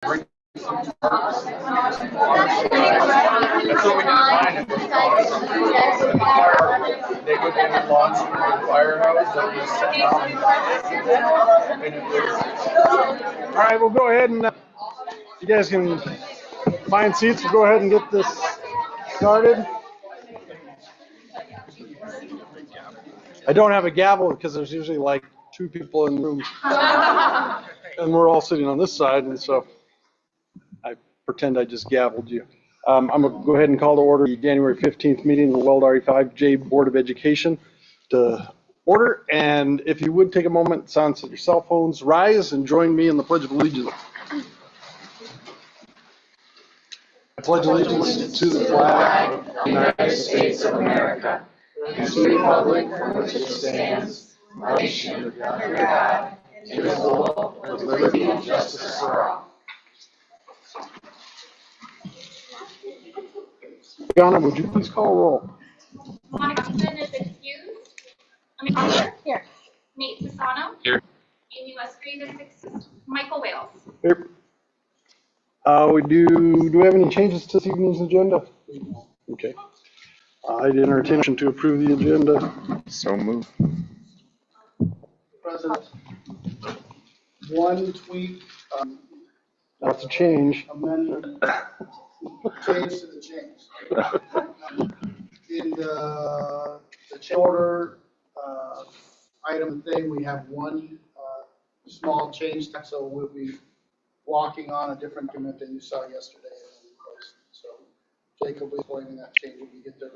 bring some sparks and some water. That's what we did mine. It was awesome. And the fire, they went in and launched the firehouse that was set down. And it was. All right, we'll go ahead and you guys can find seats. We'll go ahead and get this started. I don't have a gavel because there's usually like 2 people in the room. And we're all sitting on this side, and so I pretend I just gavelled you. I'm going to go ahead and call to order the January 15th meeting of the Weld RE5J Board of Education to order. And if you would take a moment, silence your cell phones, rise and join me in the Pledge of Allegiance. I pledge allegiance to the flag of the United States of America and to the republic for which it stands, one nation under God, indivisible, with liberty and justice for all. Donna, would you please call roll? Monica Hudson is excused. Here. Nate Sassano. Here. Amy Westgrave is excused. Michael Wales. Here. Do we have any changes to this evening's agenda? Okay. I'd entertain a motion to approve the agenda. So move. President, one tweak, That's a change. amendment, change to the change. In the change order, item thing, we have one, small change, so we'll be walking on a different document than you saw yesterday. So Jacob will be pointing that change when we get the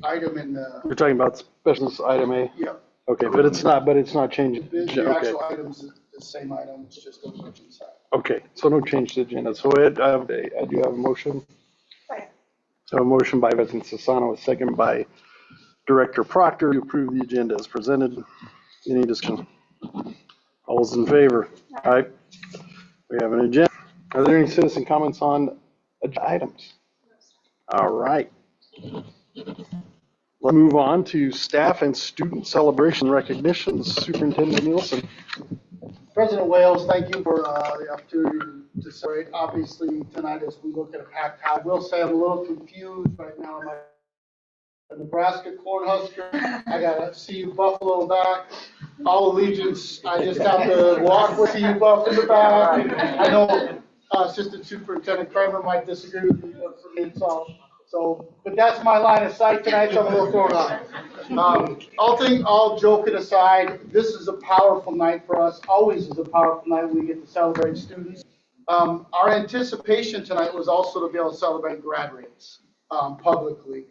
item in the, You're talking about special item A? yeah, Okay, but it's not changing. the Okay. actual item's the same item, it's just goes inside. Okay, so no change to the agenda. So I do have a motion. So a motion by President Sassano, a second by Director Proctor to approve the agenda as presented. Any discussion? All those in favor? All right. We have an agenda. Are there any citizen comments on items? All right. Let's move on to staff and student celebration recognitions. Superintendent Nielsen. President Wales, thank you for the opportunity to celebrate. Obviously, tonight as we look at a packed house, I will say I'm a little confused right now. I'm a Nebraska Cornhusker. I got a CU Buffalo back. All allegiance, I just have to walk with CU Buff in the back. I know Assistant Superintendent Kramer might disagree with me, but for me it's all. But that's my line of sight tonight, so I'm a little thrown off. All joking aside, this is a powerful night for us. Always is a powerful night when we get to celebrate students. Our anticipation tonight was also to be able to celebrate graduates publicly.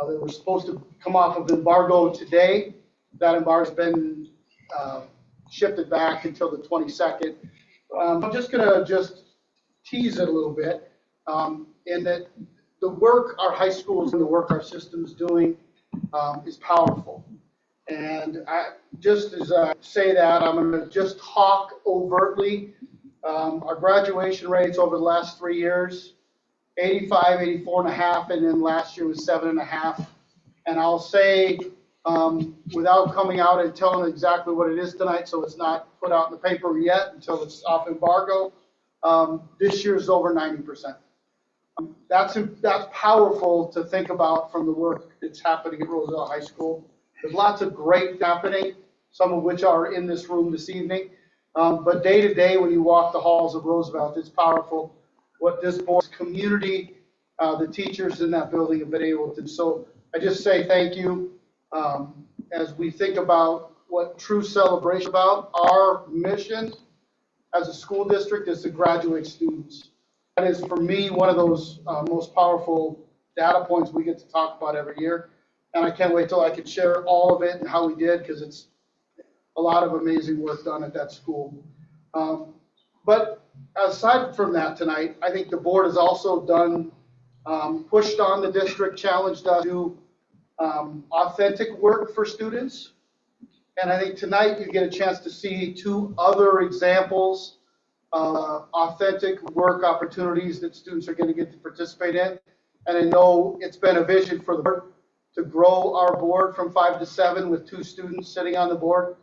They were supposed to come off of embargo today. That embargo's been shifted back until the 22nd. I'm just going to tease it a little bit in that the work our high schools and the work our system's doing is powerful. And just as I say that, I'm going to just talk overtly. Our graduation rates over the last 3 years, 85, 84.5, and then last year was 7.5. And I'll say, without coming out and telling exactly what it is tonight, so it's not put out in the paper yet until it's off embargo, this year's over 90%. That's powerful to think about from the work that's happening at Roosevelt High School. There's lots of great happening, some of which are in this room this evening. But day to day, when you walk the halls of Roosevelt, it's powerful what this board's community, the teachers in that building have been able to do. So I just say thank you. As we think about what true celebration is about, our mission as a school district is to graduate students. That is, for me, one of those most powerful data points we get to talk about every year. And I can't wait till I can share all of it and how we did, because it's a lot of amazing work done at that school. But aside from that tonight, I think the board has also done, pushed on the district, challenged us to do authentic work for students. And I think tonight you get a chance to see 2 other examples of authentic work opportunities that students are going to get to participate in. And I know it's been a vision for the board to grow our board from 5 to 7 with 2 students sitting on the board.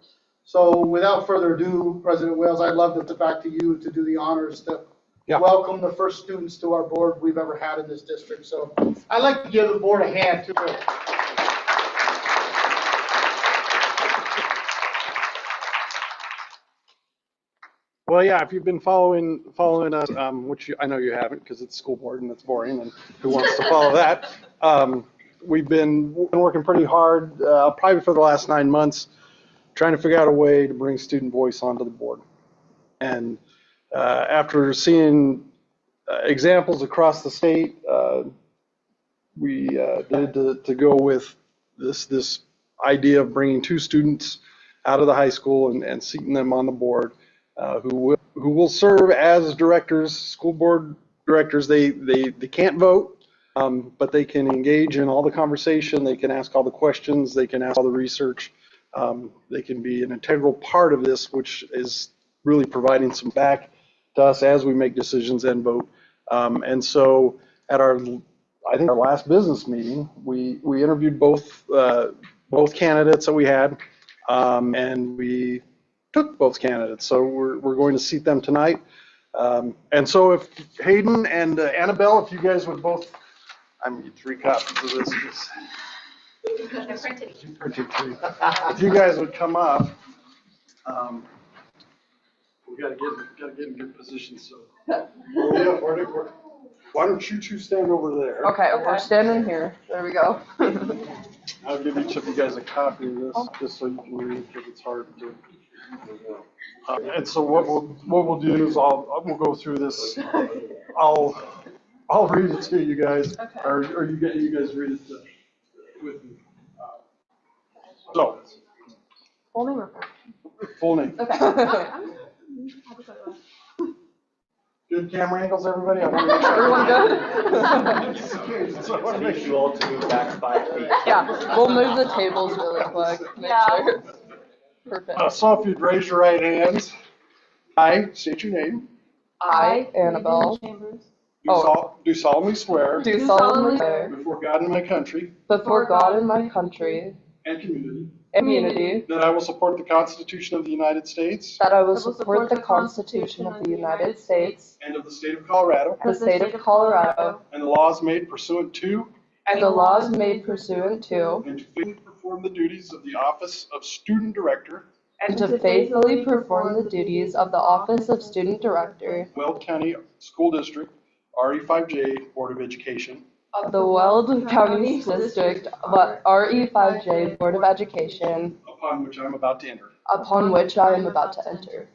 So without further ado, President Wales, I'd love to get back to you to do the honors to Yeah. welcome the first students to our board we've ever had in this district. So I'd like to give the board a hand too. Well, yeah, if you've been following us, which I know you haven't because it's school board and it's boring, and who wants to follow that? We've been working pretty hard, probably for the last 9 months, trying to figure out a way to bring student voice onto the board. And after seeing examples across the state, we decided to go with this idea of bringing 2 students out of the high school and seating them on the board, who will serve as directors, school board directors. They can't vote, but they can engage in all the conversation. They can ask all the questions. They can ask all the research. They can be an integral part of this, which is really providing some back to us as we make decisions and vote. And so at our last business meeting, we interviewed both candidates that we had, and we took both candidates. So we're going to seat them tonight. And so if Hayden and Annabelle, if you guys would both, I need 3 copies of this. They're printed. If you guys would come up, we gotta get in good position. So why don't you 2 stand over there? Okay, we're standing here. There we go. I'll give each of you guys a copy of this, just so you can read, because it's hard to. And so what we'll do is we'll go through this. I'll read it to you guys, Okay. or you guys read it with me. So, Full name or full name. Okay. Good camera angles, everybody? I wanna make sure. Everyone good? So I wanna make Need sure. you all to move back 5 feet. Yeah, we'll move the tables really quick. Make sure. Perfect. So if you'd raise your right hands. I state your name. I, Annabelle, Do solemnly swear do solemnly swear before God and my country before God and my country and community and community that I will support the Constitution of the United States that I will support the Constitution of the United States and of the state of Colorado and the state of Colorado and the laws made pursuant to and the laws made pursuant to and to faithfully perform the duties of the office of Student Director, and to faithfully perform the duties of the office of Student Director Weld County School District, RE5J Board of Education, of the Weld County District RE5J Board of Education, upon which I'm about to enter. upon which I am about to enter.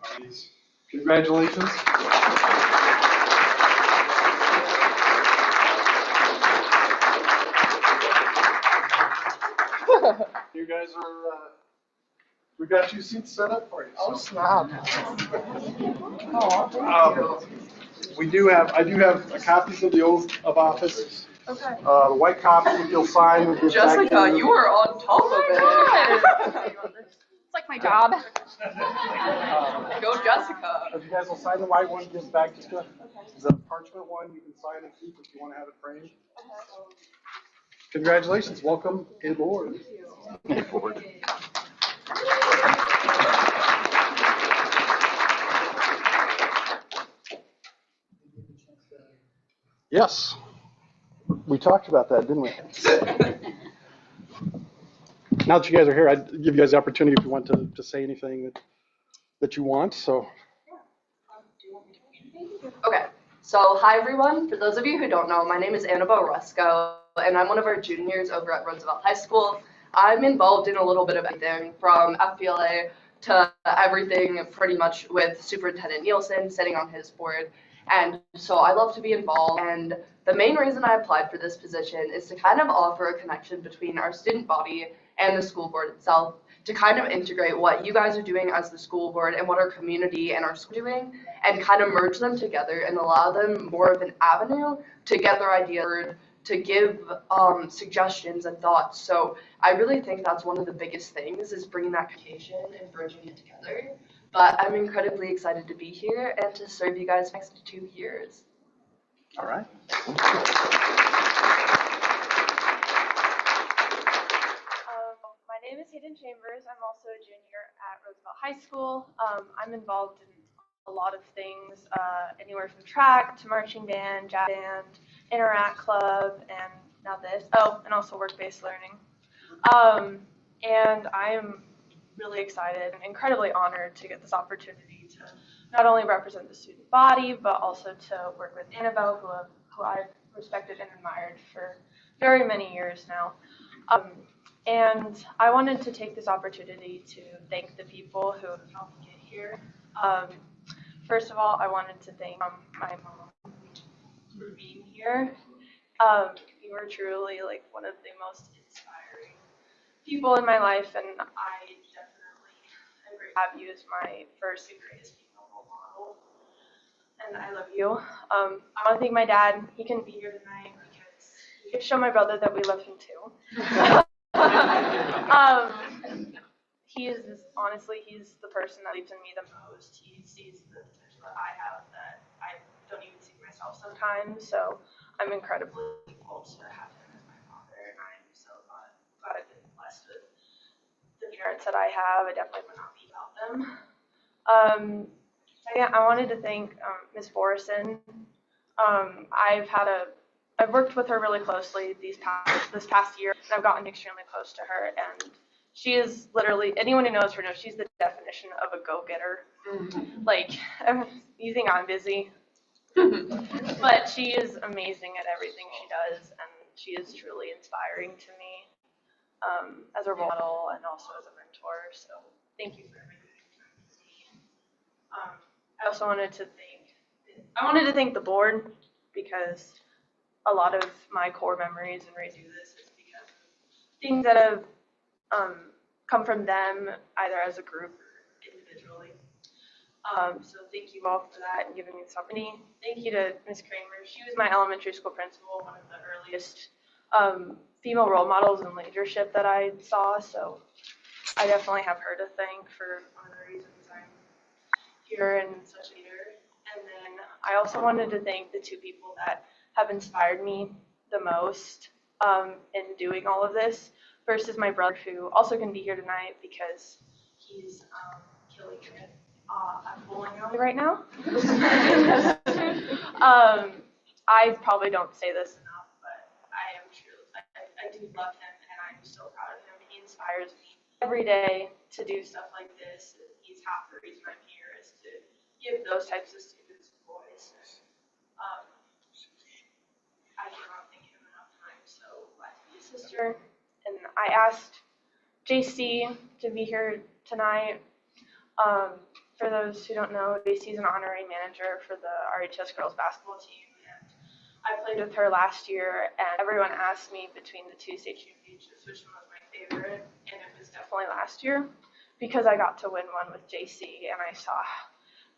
Congratulations. You guys are, we got you seats set up for you. Oh, snap. I do have copies of the oath of office. Okay. The white copy, if you'll sign. We'll give back to Jessica, you are on top of it. It's like my job. Go, Jessica. If you guys will sign the white one, give it back to you. The parchment one, you can sign and keep if you want to have it framed. Congratulations, welcome aboard. Aboard. Yes, we talked about that, didn't we? Now that you guys are here, I'd give you guys the opportunity if you want to say anything that you want, so. Okay, so hi everyone. For those of you who don't know, my name is Annabelle Rusko, and I'm one of our juniors over at Roosevelt High School. I'm involved in a little bit of everything from FBLA to everything pretty much with Superintendent Nielsen sitting on his board. And so I love to be involved, and the main reason I applied for this position is to kind of offer a connection between our student body and the school board itself, to kind of integrate what you guys are doing as the school board and what our community and our school are doing, and kind of merge them together and allow them more of an avenue to get their ideas heard, to give suggestions and thoughts. So I really think that's one of the biggest things, is bringing that communication and bridging it together. But I'm incredibly excited to be here and to serve you guys next 2 years. All right. My name is Hayden Chambers. I'm also a junior at Roosevelt High School. I'm involved in a a lot of things, anywhere from track to marching band, jazz band, interact club, and now this. Oh, and also work-based learning. And I am really excited and incredibly honored to get this opportunity to not only represent the student body, but also to work with Annabelle, who I've respected and admired for very many years now. And I wanted to take this opportunity to thank the people who have helped get here. First of all, I wanted to thank my mom for being here. You were truly like one of the most inspiring people in my life, and I definitely am grateful to have you as my first and greatest female role model. And I love you. I want to thank my dad. He couldn't be here tonight because he could show my brother that we love him too. He's the person that believes in me the most. He sees the potential that I have that I don't even see myself sometimes. So I'm incredibly grateful to have him as my father, and I'm so glad I've been blessed with the parents that I have. I definitely would not be without them. Second, I wanted to thank Ms. Borison. I've worked with her really closely this past year, and I've gotten extremely close to her, and she is literally, anyone who knows her knows she's the definition of a go-getter. Like, you think I'm busy, but she is amazing at everything she does, and she is truly inspiring to me as a role model and also as a mentor, so thank you for everything you've done for me. I also wanted to thank the board, because a lot of my core memories and reason to do this is because of things that have come from them, either as a group or individually. So thank you all for that and giving me this opportunity. Thank you to Ms. Kramer. She was my elementary school principal, one of the earliest female role models in leadership that I saw. So I definitely have her to thank for one of the reasons I'm here and such a leader. And then I also wanted to thank the two people that have inspired me the most in doing all of this. First is my brother, who also can be here tonight because he's killing it at bowling alley right now. I probably don't say this enough, but I do love him, and I'm so proud of him. He inspires me every day to do stuff like this. He's half the reason I'm here, is to give those types of students a voice. I cannot thank him enough times, so glad to be a sister. And I asked JC to be here tonight. For those who don't know, JC is an honorary manager for the RHS girls basketball team, and I played with her last year, and everyone asked me between the two state championships which one was my favorite, and it was definitely last year, because I got to win one with JC, and I saw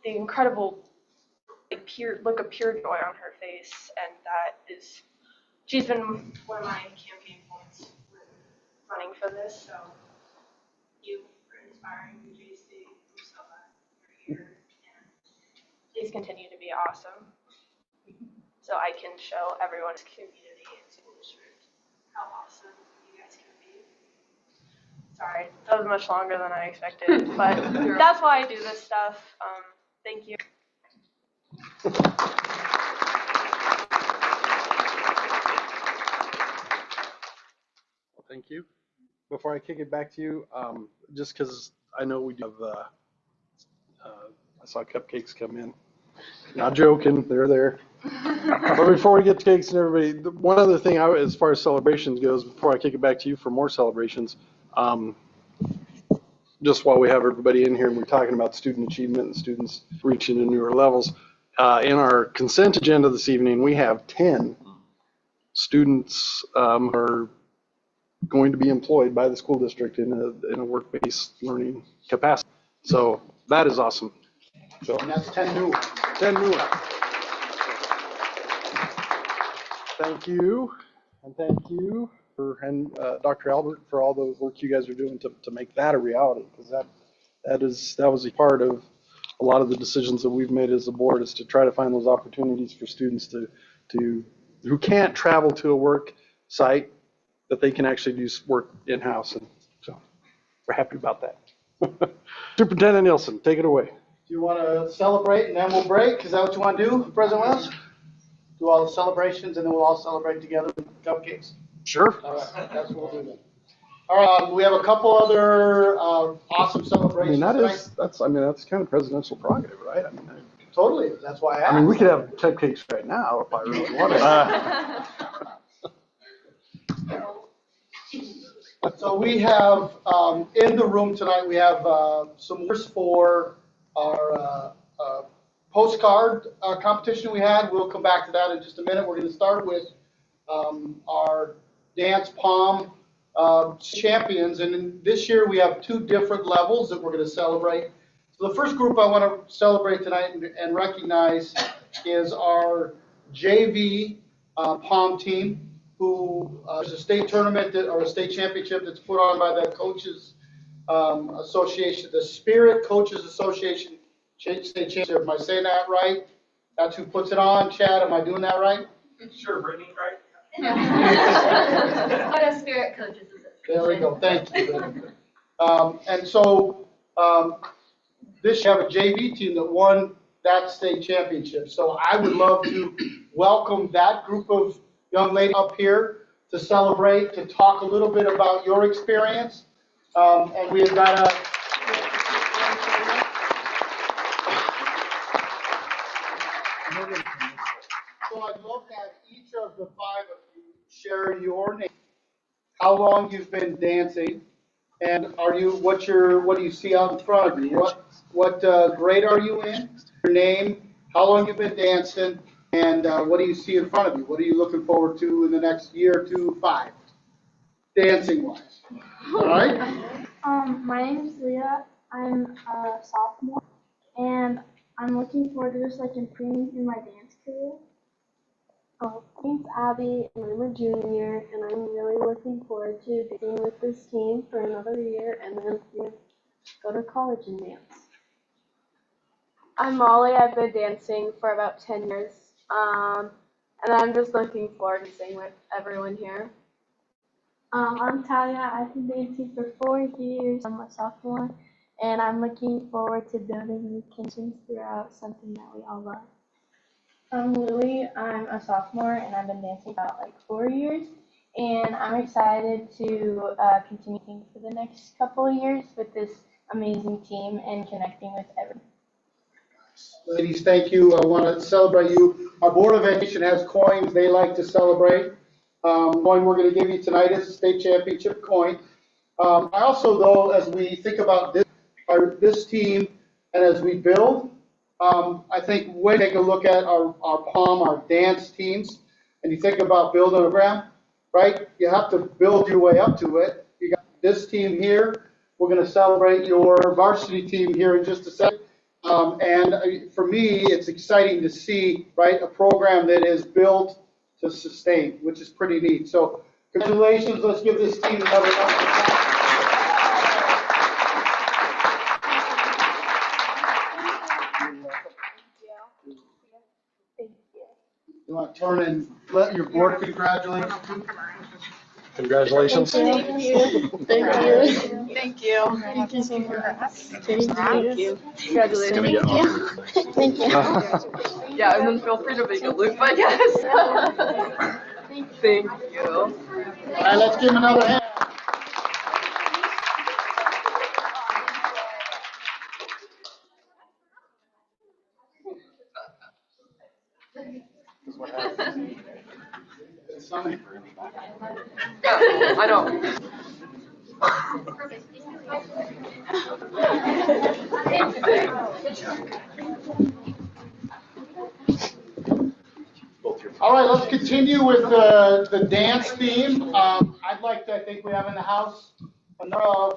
the incredible look of pure joy on her face, and she's been one of my campaign points when running for this, so you for inspiring me, JC. I'm so glad you're here, and please continue to be awesome, so I can show everyone in this community and school district how awesome you guys can be. Sorry, that was much longer than I expected, but that's why I do this stuff. Thank you. Thank you. Before I kick it back to you, just because I know we do have, I saw cupcakes come in. Not joking, they're there. But before we get to cakes and everybody, one other thing, as far as celebrations goes, before I kick it back to you for more celebrations, just while we have everybody in here and we're talking about student achievement and students reaching to newer levels, in our consent agenda this evening, we have 10 students who are going to be employed by the school district in a work-based learning capacity. So that is awesome. So And that's 10 new. 10 new. Thank you, and thank you and Dr. Albert for all the work you guys are doing to make that a reality, because that was a part of a lot of the decisions that we've made as a board, is to try to find those opportunities for students who can't travel to a work site, that they can actually do work in-house, and so we're happy about that. Superintendent Nielsen, take it away. you want to celebrate and then we'll break? Is that what you want to do, President Wells? Do all the celebrations and then we'll all celebrate together with cupcakes? Sure. All right, that's what we'll do then. All right, we have a couple other awesome I celebrations mean, tonight. that's kind of presidential prerogative, right? I mean, Totally, that's why I asked. I mean, we could have cupcakes right now if I really wanted. So we have, in the room tonight, we have some winners for our postcard competition we had. We'll come back to that in just a minute. We're going to start with our Dance Palm champions. And this year we have two different levels that we're going to celebrate. So the first group I want to celebrate tonight and recognize is our JV Palm team, who is a state tournament or a state championship that's put on by the Coaches Association, the Spirit Coaches Association State Championship. Am I saying that right? That's who puts it on. Chad, am I doing that right? Sure, Brittany, right? What a Spirit Coaches Association. There we go. Thank you. And so this year we have a JV team that won that state championship. So I would love to welcome that group of young ladies up here to celebrate, to talk a little bit about your experience. And we have got a so I'd love to have each of the five of you share your name, how long you've been dancing, and what do you see out in front of you? What grade are you in? Your name, how long you've been dancing, and what do you see in front of you? What are you looking forward to in the next year, 2, 5, dancing wise? All right. My name is Leah. I'm a sophomore, and I'm looking forward to just like improving in my dance career. My name's Abby, and I'm a junior, and I'm really looking forward to being with this team for another year, and then go to college and dance. I'm Molly. I've been dancing for about 10 years, and I'm just looking forward to singing with everyone here. I'm Talia. I've been dancing for 4 years. I'm a sophomore, and I'm looking forward to building new connections throughout something that we all love. I'm Lily. I'm a sophomore, and I've been dancing about 4 years, and I'm excited to continue for the next couple of years with this amazing team and connecting with everyone. Ladies, thank you. I want to celebrate you. Our Board of Education has coins they like to celebrate. Coin we're going to give you tonight is a state championship coin. I also, though, as we think about this team and as we build, I think when you take a look at our POM, our dance teams, and you think about building a program, right? You have to build your way up to it. You got this team here. We're going to celebrate your varsity team here in just a second. And for me, it's exciting to see, right, a program that is built to sustain, which is pretty neat. So congratulations. Let's give this team another round of applause. You want to turn and let your board congratulate you? Congratulations. Thank you. Thank you. Thank you so much. Thank you. Congratulations. Thank you. Yeah, and then feel free to make a loop, I guess. Thank you. All right, let's give him another hand. Yeah, I know. All right, let's continue with the dance theme. I think we have in the house another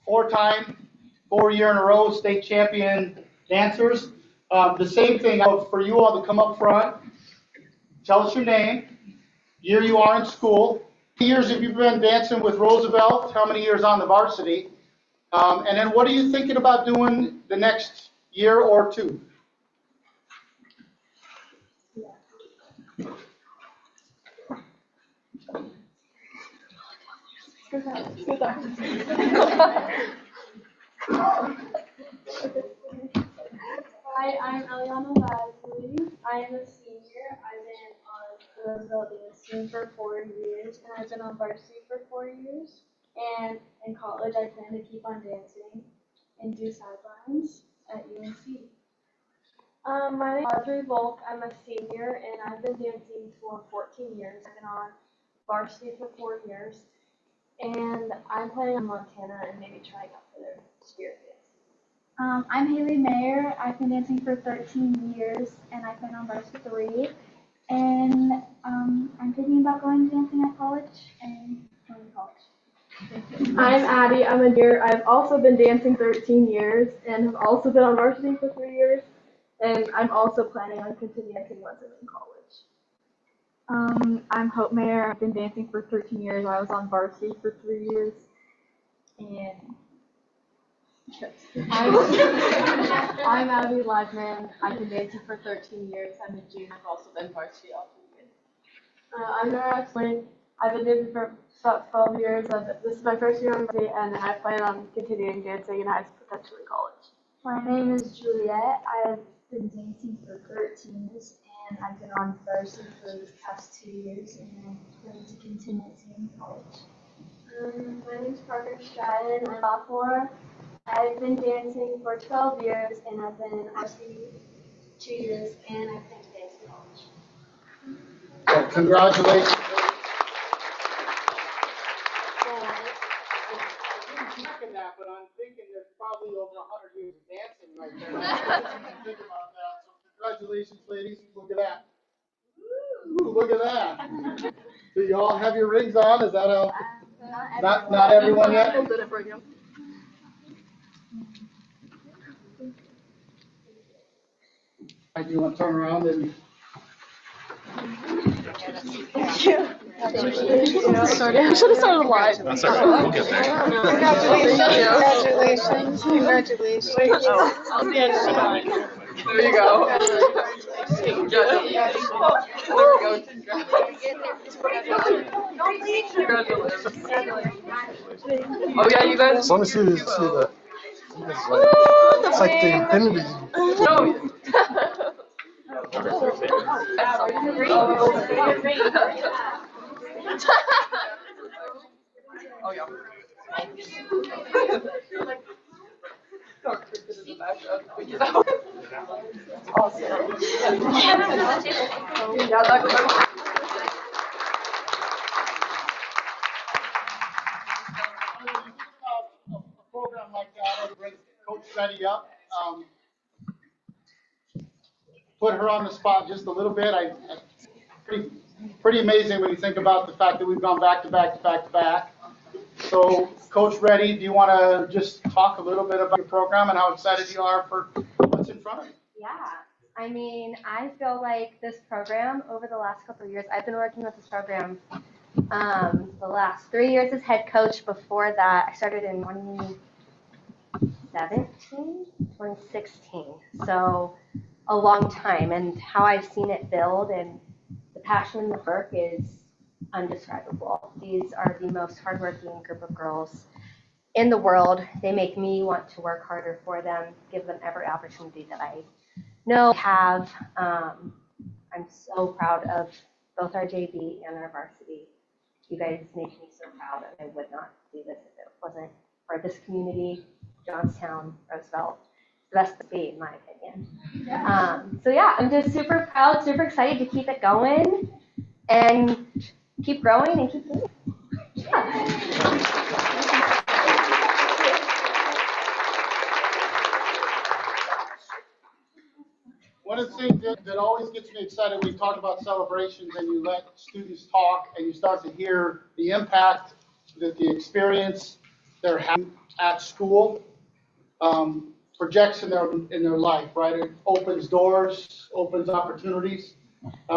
4 year in a row state champion dancers. The same thing for you all to come up front. Tell us your name, year you are in school. How many years have you been dancing with Roosevelt? How many years on the varsity? And then what are you thinking about doing the next year or two? I'm Eliana Lasley. I am a senior. I've been on the Roosevelt dance team for 4 years, and I've been on varsity for 4 years. And in college, I plan to keep on dancing and do sidelines at UNC. My name is Audrey Volk. I'm a senior, and I've been dancing for 14 years. I've been on varsity for 4 years, and I'm planning on Montana and maybe trying out for their spirit dance. I'm Haley Mayer. I've been dancing for 13 years, and I've been on varsity 3. And I'm thinking about going dancing at college and going to college. I'm Addie. I'm a junior. I've also been dancing 13 years and have also been on varsity for 3 years. And I'm also planning on continuing dancing once I'm in college. I'm Hope Mayer. I've been dancing for 13 years. I was on varsity for 3 years. And I'm Abby Liveman. I've been dancing for 13 years. I'm a junior. I've also been varsity all 3 years. I'm Nora Explain. I've been dancing for about 12 years. This is my first year on varsity, and I plan on continuing dancing in high school, potentially college. My name is Juliet. I've been dancing for 13 years, and I've been on varsity for the past 2 years, and I plan to continue in college. My name is Parker Stratton. I'm a sophomore. I've been dancing for 12 years, and I've been in varsity 2 years, and I plan to dance in college. Well, congratulations. But I'm thinking there's probably over 100 years of dancing right there. Think about that. So congratulations, ladies. Look at that. Ooh, look at that. Do you all have your rings on? Is that a not everyone yet? We'll do it for you. Do you want to turn around and? Sorry, I should have started live. That's all right. We'll get there. Congratulations. Congratulations. There you go. Oh yeah, you guys. As long as you see the, it's like the infinity. No. Oh yeah. Yeah, that A program like that, it brings Coach Betty up. Put her on the spot just a little bit. Pretty amazing when you think about the fact that we've gone back to back to back to back. So, Coach Reddy, do you want to just talk a little bit about your program and how excited you are for what's in front of you? Yeah, I mean, I feel like this program over the last couple of years, I've been working with this program the last 3 years as head coach. Before that, I started in 2016, so a long time. And how I've seen it build and the passion in the work is undescribable. These are the most hardworking group of girls in the world. They make me want to work harder for them, give them every opportunity that I know I have. I'm so proud of both our JV and our varsity. You guys make me so proud, and I would not do this if it wasn't for this community, Johnstown, Roosevelt. The best to be, in my opinion. So yeah, I'm just super proud, super excited to keep it going and keep growing and keep moving. Yeah. One of the things that always gets me excited when you talk about celebrations and you let students talk and you start to hear the impact that the experience they're having at school projects in their life, right? It opens doors, opens opportunities.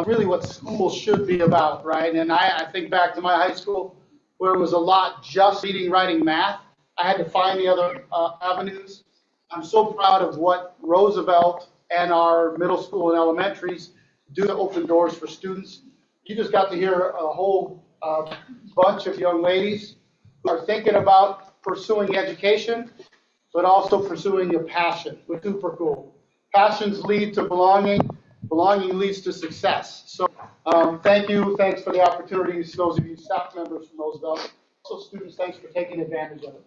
Really what school should be about, right? And I think back to my high school where it was a lot just reading, writing, math. I had to find the other avenues. I'm so proud of what Roosevelt and our middle school and elementaries do to open doors for students. You just got to hear a whole bunch of young ladies who are thinking about pursuing education, but also pursuing a passion, which is super cool. passions lead to belonging, belonging leads to success. So thank you, thanks for the opportunities, those of you staff members from Roosevelt. Also students, thanks for taking advantage of it.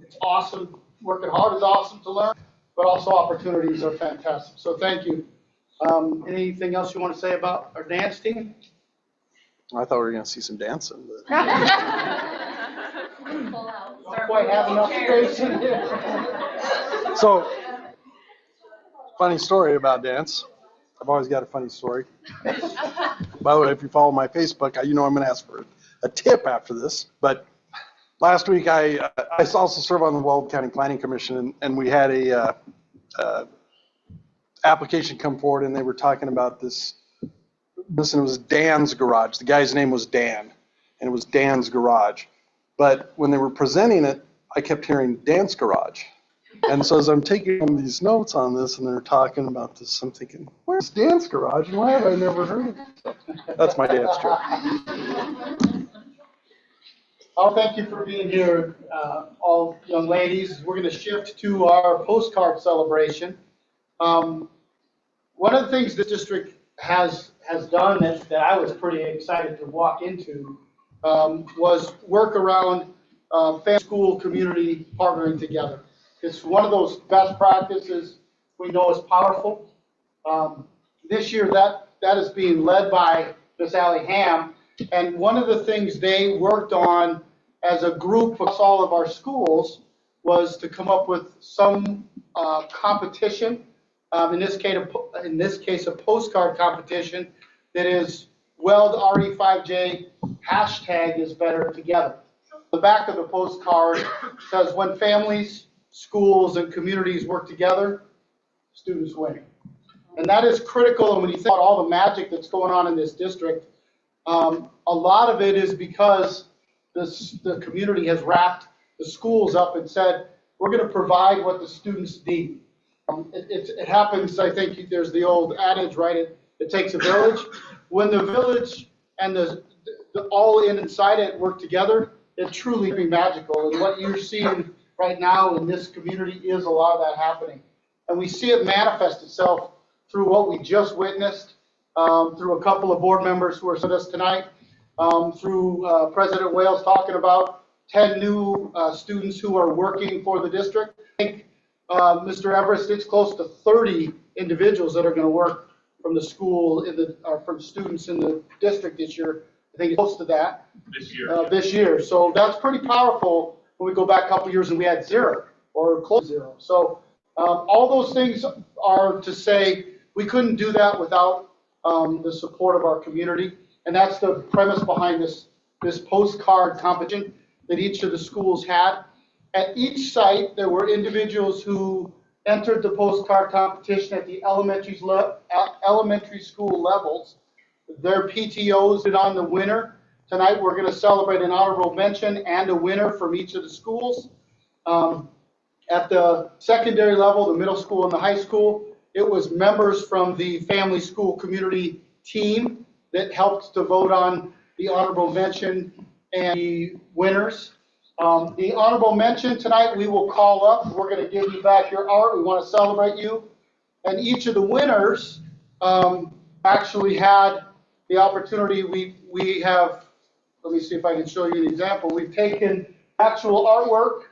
It's awesome, working hard is awesome to learn, but also opportunities are fantastic. So thank you. Anything else you want to say about our dance team? I thought we were going to see some dancing. But... Don't quite have enough space in here. So, funny story about dance. I've always got a funny story. By the way, if you follow my Facebook, you know I'm going to ask for a tip after this. But last week, I also serve on the Weld County Planning Commission, and we had a application come forward, and they were talking about this, and it was Dan's Garage. The guy's name was Dan, and it was Dan's Garage. But when they were presenting it, I kept hearing Dance Garage. And so as I'm taking these notes on this, and they're talking about this, I'm thinking, where's Dance Garage, and why have I never heard of it? So that's my dance joke. Oh, thank you for being here, all young ladies. We're going to shift to our postcard celebration. One of the things this district has done that I was pretty excited to walk into was work around family, school, community partnering together. It's one of those best practices we know is powerful. This year, that is being led by Miss Allie Ham, and one of the things they worked on as a group across all of our schools was to come up with some competition. In this case, a postcard competition that is Weld RE5J hashtag is better together. The back of the postcard says, when families, schools, and communities work together, students win. And that is critical. And when you think about all the magic that's going on in this district, a lot of it is because the community has wrapped the schools up and said, we're going to provide what the students need. It happens, I think there's the old adage, right? It takes a village. When the village and the all inside it work together, it truly be magical. And what you're seeing right now in this community is a lot of that happening. And we see it manifest itself through what we just witnessed, through a couple of board members who are with us tonight, through President Wales talking about 10 new students who are working for the district. I think, Mr. Everest, it's close to 30 individuals that are going to work from the school, from students in the district this year. I think it's close to that. This year. So that's pretty powerful when we go back a couple years and we had 0 or close to 0. So all those things are to say we couldn't do that without the support of our community. And that's the premise behind this postcard competition that each of the schools had. At each site, there were individuals who entered the postcard competition at the elementary school levels. Their PTOs did on the winner. Tonight, we're going to celebrate an honorable mention and a winner from each of the schools. At the secondary level, the middle school and the high school, it was members from the family school community team that helped to vote on the honorable mention and the winners. The honorable mention tonight we will call up. We're going to give you back your art. We want to celebrate you. And each of the winners actually had the opportunity. We have, let me see if I can show you an example. We've taken actual artwork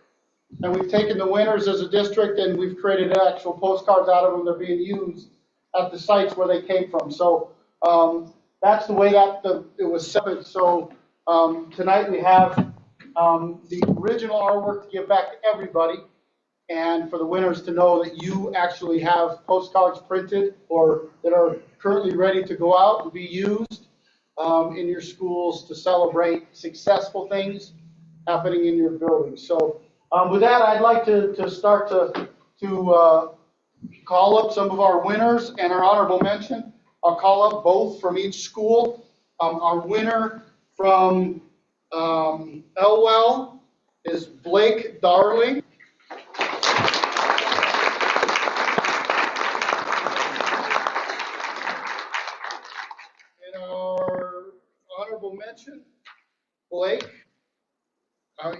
and we've taken the winners as a district and we've created actual postcards out of them. They're being used at the sites where they came from. So that's the way that it was set. So tonight we have the original artwork to give back to everybody, and for the winners to know that you actually have postcards printed or that are currently ready to go out and be used in your schools to celebrate successful things happening in your building. So with that, I'd like to start to call up some of our winners and our honorable mention. I'll call up both from each school. Our winner from Elwell is Blake Darling. And our honorable mention, Blake,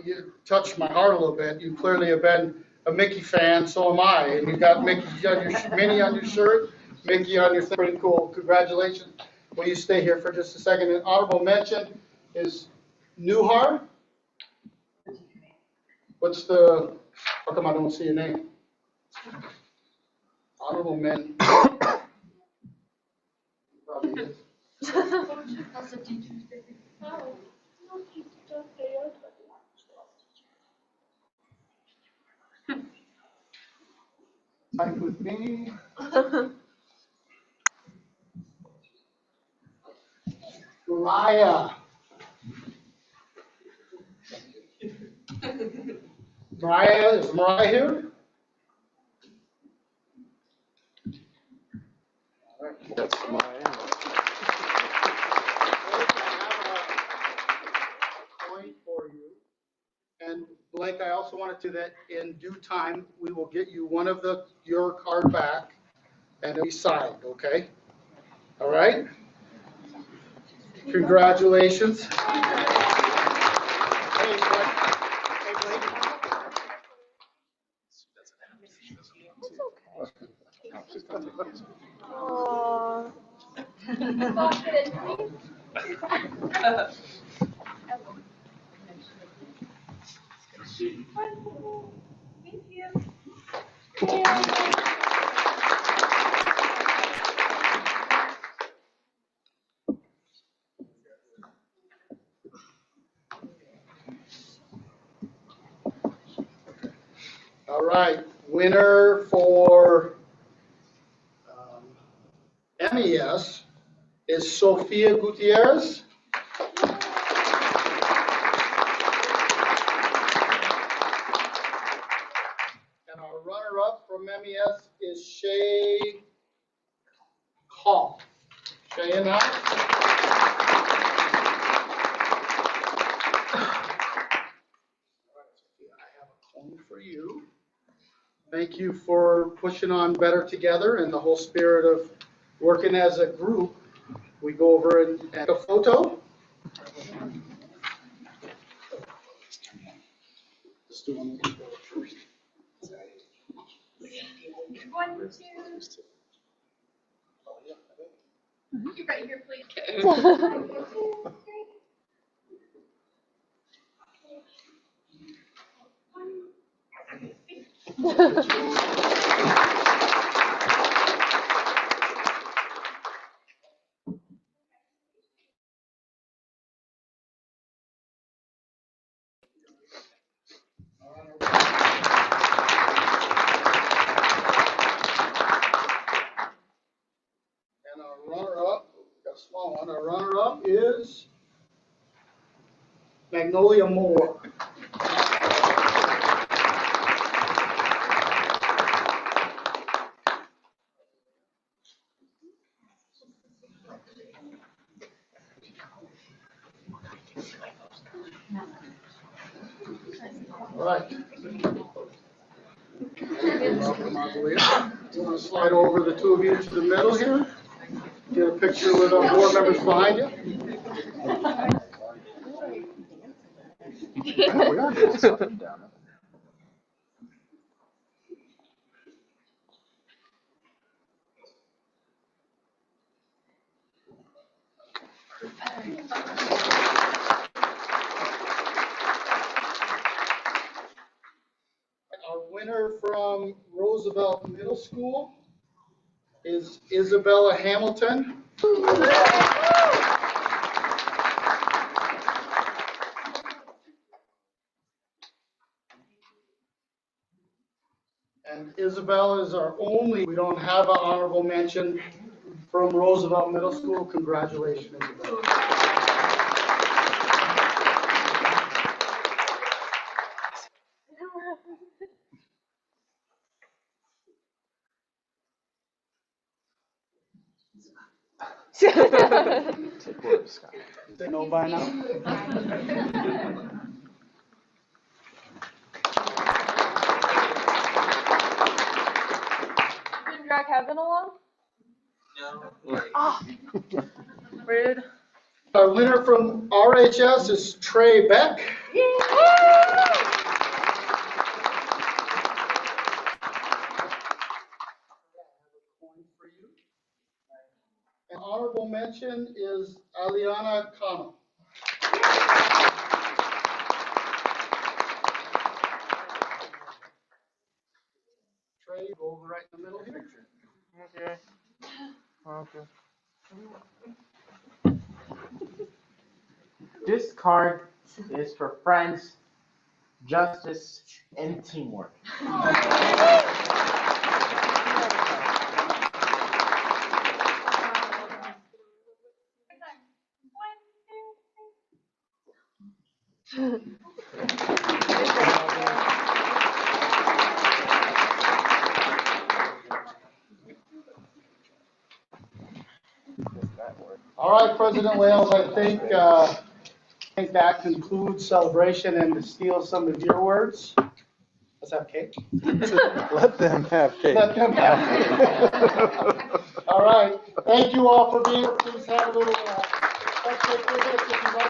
you touched my heart a little bit. You clearly have been a Mickey fan, so am I. And you got Mickey on your, Minnie on your shirt, Mickey on your thing. Pretty cool. Congratulations. Will you stay here for just a second? An honorable mention is Newhar. What's the, how come I don't see your name? Honorable men. Probably is. Like with me. Mariah. Mariah, is Mariah here? That's my. Point for you. And Blake, I also wanted to that in due time, we will get you one of your card back and it'll be signed, okay? All right? Congratulations. Hey, Blake. Hey, Blake. All right, winner for MES is Sofia Gutierrez. And our runner-up from MES is Shay Hall. Shay and I. For you. Thank you for pushing on Better Together and the whole spirit of working as a group. We go over and take a photo. Let's do one first. One, two. You're right here, please. And our runner-up, got a small one, our runner-up is Magnolia Moore. All right. Welcome, Magnolia. You want to slide over the two of you to the middle here? Get a picture with our board members behind you. We are doing something down there. Our winner from Roosevelt Middle School is Isabella Hamilton. And Isabella is our only, we don't have an honorable mention from Roosevelt Middle School. Congratulations, Isabella. Take words, Scott. They know by now. Didn't drag Kevin along? No. Oh, rude. Our winner from RHS is Trey Beck. mention is Aliana Cano. Trey, go over right in the middle here. Okay. Okay. This card is for friends, justice, and teamwork. All right, President Wales, I think that concludes celebration, and to steal some of your words, let's have cake. Let them have cake. Let them have cake. All right, thank you all for being here. Please have a little, let's take a little bit if you like.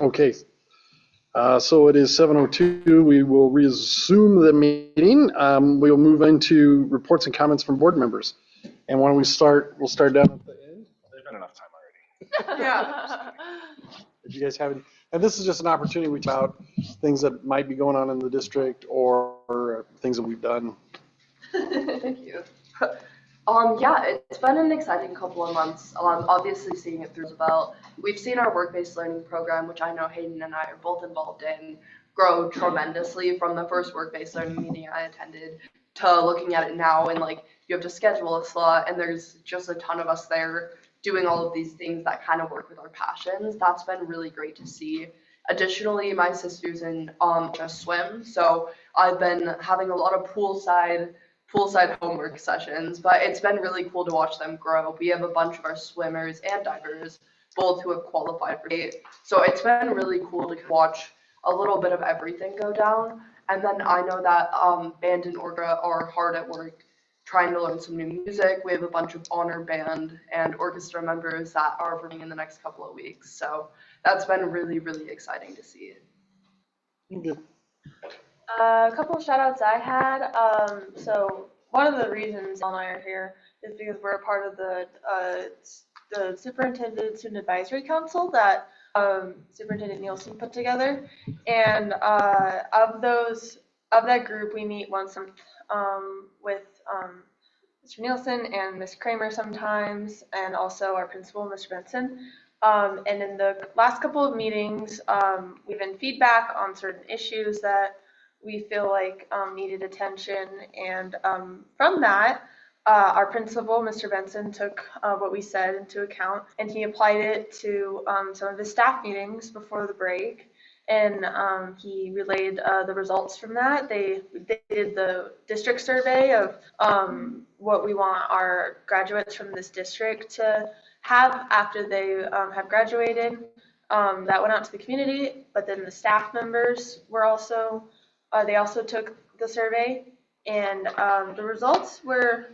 Okay. So it is 7:02. We will resume the meeting. We'll move into reports and comments from board members. And why don't we start? We'll start down at the end. There's been enough time already. Yeah. If you guys have any, and this is just an opportunity to talk about things that might be going on in the district or things that we've done. Thank you. Yeah, it's been an exciting couple of months. Obviously seeing it through Roosevelt. We've seen our work-based learning program, which I know Hayden and I are both involved in, grow tremendously from the first work-based learning meeting I attended to looking at it now, and like you have to schedule a slot and there's just a ton of us there doing all of these things that kind of work with our passions. That's been really great to see. Additionally, my sister's in just swim, so I've been having a lot of poolside homework sessions, but it's been really cool to watch them grow. We have a bunch of our swimmers and divers, both who have qualified for state. So it's been really cool to watch a little bit of everything go down. And then I know that band and orga are hard at work trying to learn some new music. We have a bunch of honor band and orchestra members that are performing in the next couple of weeks. So that's been really, really exciting to see. A couple of shout outs I had. So one of the reasons Al and I are here is because we're a part of the Superintendent Student Advisory Council that Superintendent Nielsen put together. And of that group, we meet once a month with Mr. Nielsen and Ms. Kramer sometimes, and also our principal, Mr. Benson. And in the last couple of meetings, we've been feedback on certain issues that we feel like needed attention, and from that, our principal, Mr. Benson, took what we said into account, and he applied it to some of his staff meetings before the break, and he relayed the results from that. They did the district survey of what we want our graduates from this district to have after they have graduated. That went out to the community, but then the staff members were also they also took the survey, and some of the results were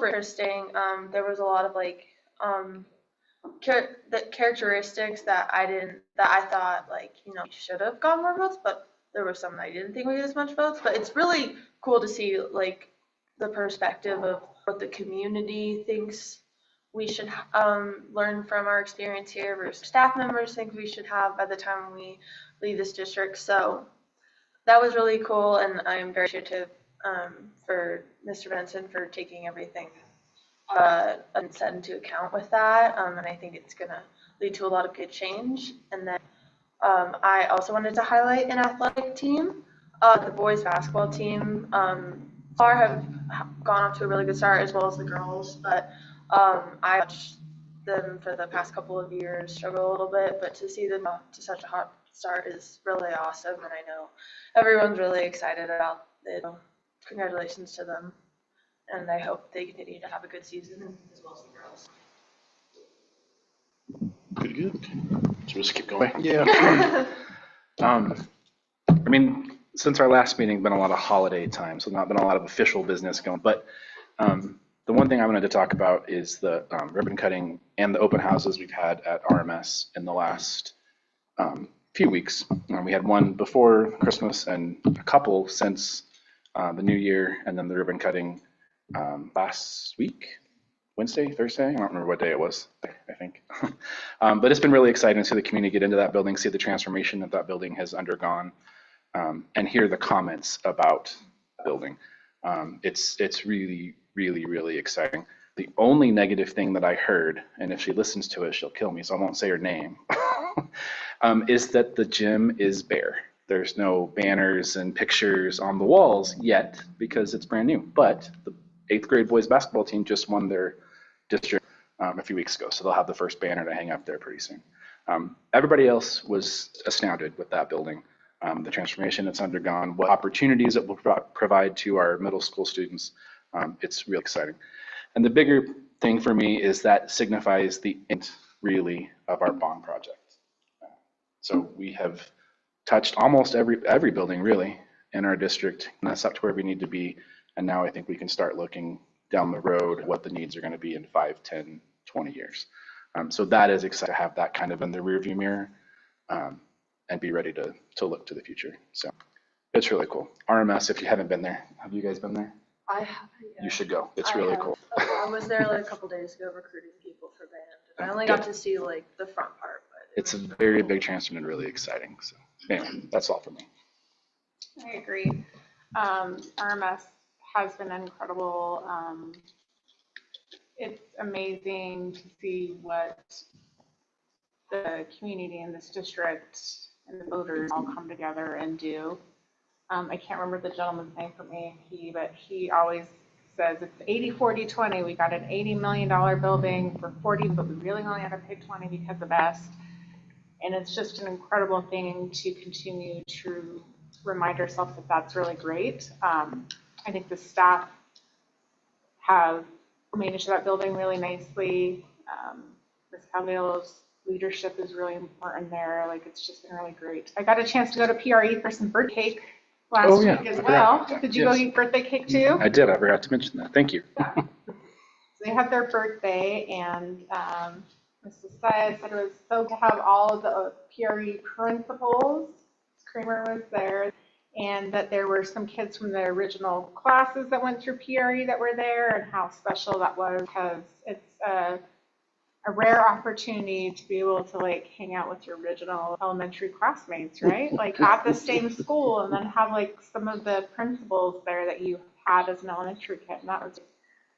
interesting. There was a lot of like characteristics that I thought like, you should have gotten more votes, but there were some that I didn't think we get as much votes. But it's really cool to see like the perspective of what the community thinks we should learn from our experience here versus staff members think we should have by the time we leave this district. So that was really cool, and I'm very appreciative for Mr. Benson for taking everything and set into account with that, and I think it's going to lead to a lot of good change. And then I also wanted to highlight an athletic team. The boys basketball team far have gone off to a really good start, as well as the girls, but I watched them for the past couple of years struggle a little bit, but to see them off to such a hot start is really awesome, and I know everyone's really excited about it. Congratulations to them, and I hope they continue to have a good season, as well as the girls. Good. Should we just keep going? Yeah. I mean, since our last meeting, been a lot of holiday time, so not been a lot of official business going, but the one thing I wanted to talk about is the ribbon cutting and the open houses we've had at RMS in the last few weeks. We had one before Christmas and a couple since the new year, and then the ribbon cutting last week, Wednesday, Thursday, I don't remember what day it was, I think. But it's been really exciting to see the community get into that building, see the transformation that that building has undergone, and hear the comments about the building. It's really, really, really exciting. The only negative thing that I heard, and if she listens to it, she'll kill me, so I won't say her name, is that the gym is bare. There's no banners and pictures on the walls yet because it's brand new. But the 8th grade boys basketball team just won their district a few weeks ago, so they'll have the first banner to hang up there pretty soon. Everybody else was astounded with that building, the transformation it's undergone, what opportunities it will provide to our middle school students. It's really exciting. And the bigger thing for me is that signifies the end, really, of our bond project. So we have touched almost every building, really, in our district, and that's up to where we need to be. And now I think we can start looking down the road what the needs are going to be in 5, 10, 20 years. So that is exciting to have that kind of in the rearview mirror, and be ready to look to the future. So it's really cool. RMS, if you haven't been there, have you guys been there? I haven't yet. You should go. It's really cool. I was there like a couple days ago recruiting people for band. I only got to see like the front part, but It's a very big transfer and really exciting. So anyway, that's all for me. I agree. RMS has been incredible. It's amazing to see what the community in this district and the voters all come together and do. I can't remember the gentleman's name from AMP, but he always says it's 80-40-20. We got an $80 million building for 40, but we really only had to pay 20 because of best. And it's just an incredible thing to continue to remind ourselves that that's really great. I think the staff have managed that building really nicely. Ms. Calvillo's leadership is really important there. Like, it's just been really great. I got a chance to go to PRE for some birthday cake last week as well. Did you go eat birthday cake too? I did. I forgot to mention that. Thank you. So they had their birthday, and Mrs. Saya said it was so to have all of the PRE principals. Kramer was there, and that there were some kids from the original classes that went through PRE that were there, and how special that was, because it's a rare opportunity to be able to like hang out with your original elementary classmates, right? Like at the same school, and then have like some of the principals there that you had as an elementary kid. And that was,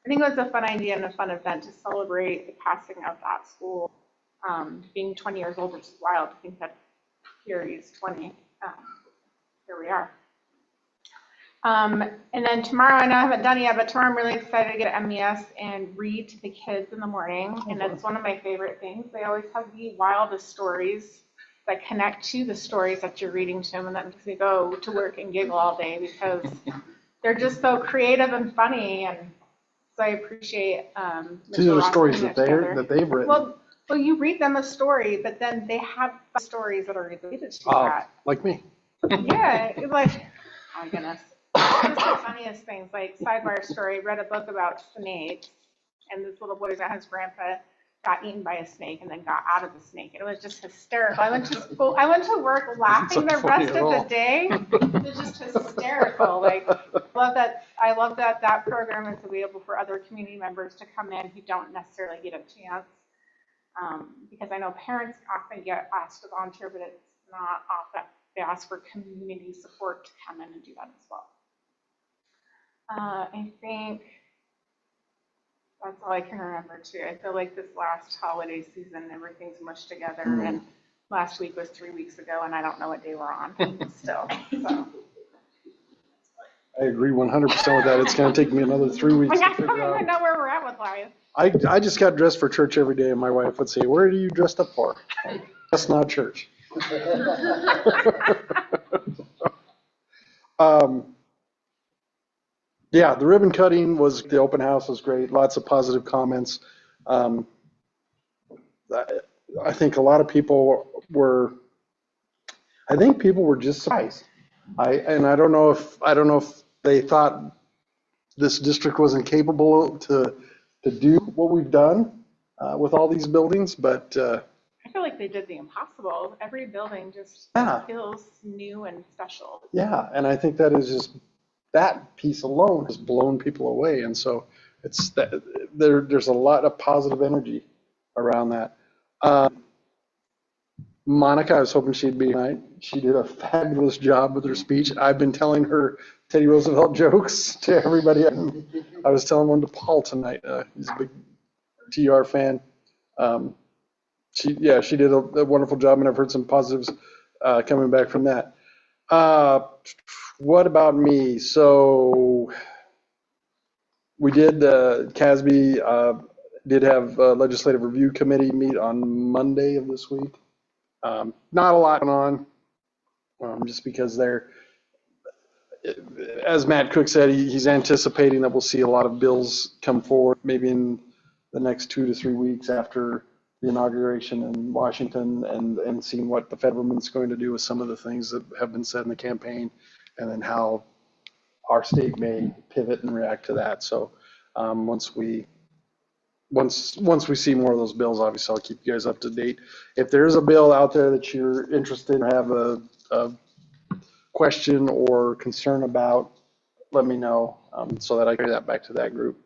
I think it was a fun idea and a fun event to celebrate the passing of that school. Being 20 years old, which is wild to think that PRE is 20. Here we are. And then tomorrow, I know I haven't done it yet, but tomorrow I'm really excited to get at MES and read to the kids in the morning. And that's one of my favorite things. They always have the wildest stories that connect to the stories that you're reading to them. And that makes me go to work and giggle all day because they're just so creative and funny. And so I appreciate These are the stories that they've written. Well, you read them a story, but then they have stories that are related to that. Like me. Yeah, it's like, oh my goodness. Just the funniest things, like sidebar story, read a book about snakes, and this little boy that his grandpa got eaten by a snake and then got out of the snake. And it was just hysterical. I went to work laughing the rest of the day. It was just hysterical. Like, I love that program is available for other community members to come in who don't necessarily get a chance. Because I know parents often get asked to volunteer, but it's not often. They ask for community support to come in and do that as well. I think that's all I can remember too. I feel like this last holiday season, everything's mushed together, and last week was 3 weeks ago, and I don't know what day we're on still. So. I agree 100% with that. It's going to take me another 3 weeks to figure out. I don't even know where we're at with life. I just got dressed for church every day, and my wife would say, "What are you dressed up for?" That's not church. Yeah, the ribbon cutting was, the open house was great. Lots of positive comments. I think a lot of people were just surprised. I don't know if they thought this district wasn't capable to do what we've done with all these buildings, but I feel like they did the impossible. Every building just feels new and special. Yeah, and I think that is just, that piece alone has blown people away, and so it's that there's a lot of positive energy around that. Monica, I was hoping she'd be tonight. She did a fabulous job with her speech. I've been telling her Teddy Roosevelt jokes to everybody. I was telling one to Paul tonight. He's a big TR fan. She did a wonderful job, and I've heard some positives coming back from that. What about me? So we did, CASB did have a legislative review committee meet on Monday of this week. Not a lot going on, just because they're, as Matt Cook said, he's anticipating that we'll see a lot of bills come forward maybe in the next 2 to 3 weeks after the inauguration in Washington, and seeing what the federal government's going to do with some of the things that have been said in the campaign, and then how our state may pivot and react to that. So once we once we see more of those bills, obviously I'll keep you guys up to date. If there's a bill out there that you're interested in or have a question or concern about, let me know so that I can get that back to that group.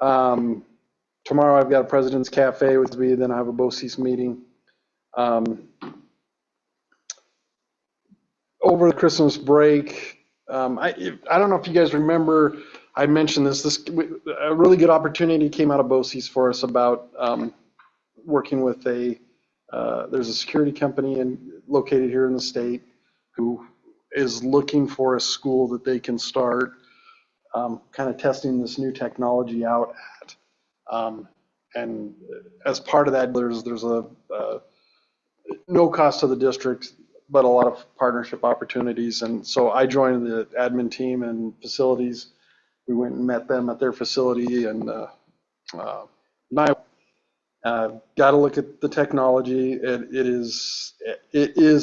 Tomorrow I've got a President's Cafe with me, then I have a BOCES meeting. Over the Christmas break, I don't know if you guys remember, I mentioned a really good opportunity came out of BOCES for us about working with there's a security company located here in the state who is looking for a school that they can start kind of testing this new technology out at. And as part of that, there's a no cost to the district, but a lot of partnership opportunities. And so I joined the admin team and facilities. We went and met them at their facility, and got to look at the technology. It is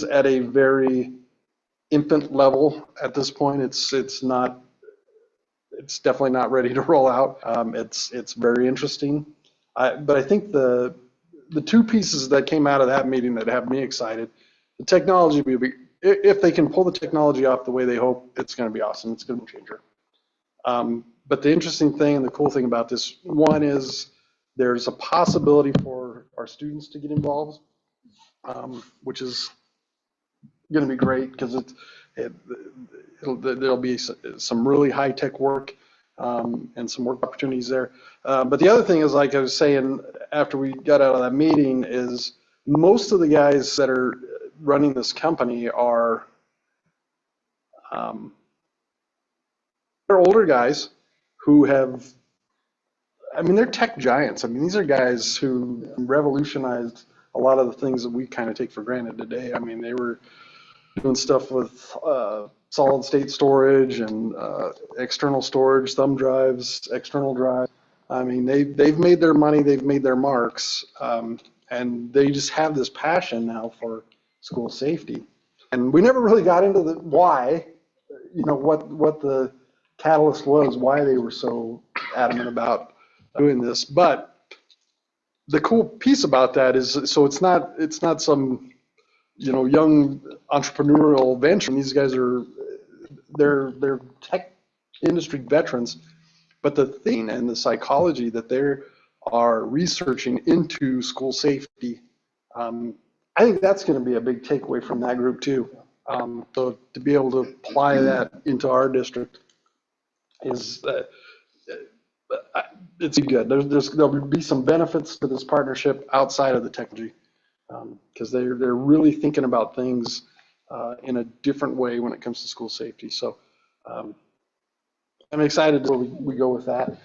at a very infant level at this point. It's definitely not ready to roll out. It's very interesting. But I think the two pieces that came out of that meeting that have me excited, the technology, if they can pull the technology off the way they hope, it's going to be awesome. It's going to be a changer. But the interesting thing and the cool thing about this, one is there's a possibility for our students to get involved, which is going to be great because there'll be some really high-tech work and some work opportunities there. But the other thing is, like I was saying after we got out of that meeting, is most of the guys that are running this company are they're older guys who have, they're tech giants. These are guys who revolutionized a lot of the things that we kind of take for granted today. They were doing stuff with solid state storage and external storage, thumb drives, external drives. They've made their money, they've made their marks, and they just have this passion now for school safety. And we never really got into the why, what the catalyst was, why they were so adamant about doing this. But the cool piece about that is, so it's not some young entrepreneurial venture. These guys they're tech industry veterans, but the thing and the psychology that they are researching into school safety, I think that's going to be a big takeaway from that group too. So to be able to apply that into our district is it's good. There'll be some benefits to this partnership outside of the technology, because they're really thinking about things in a different way when it comes to school safety. So I'm excited where we go with that.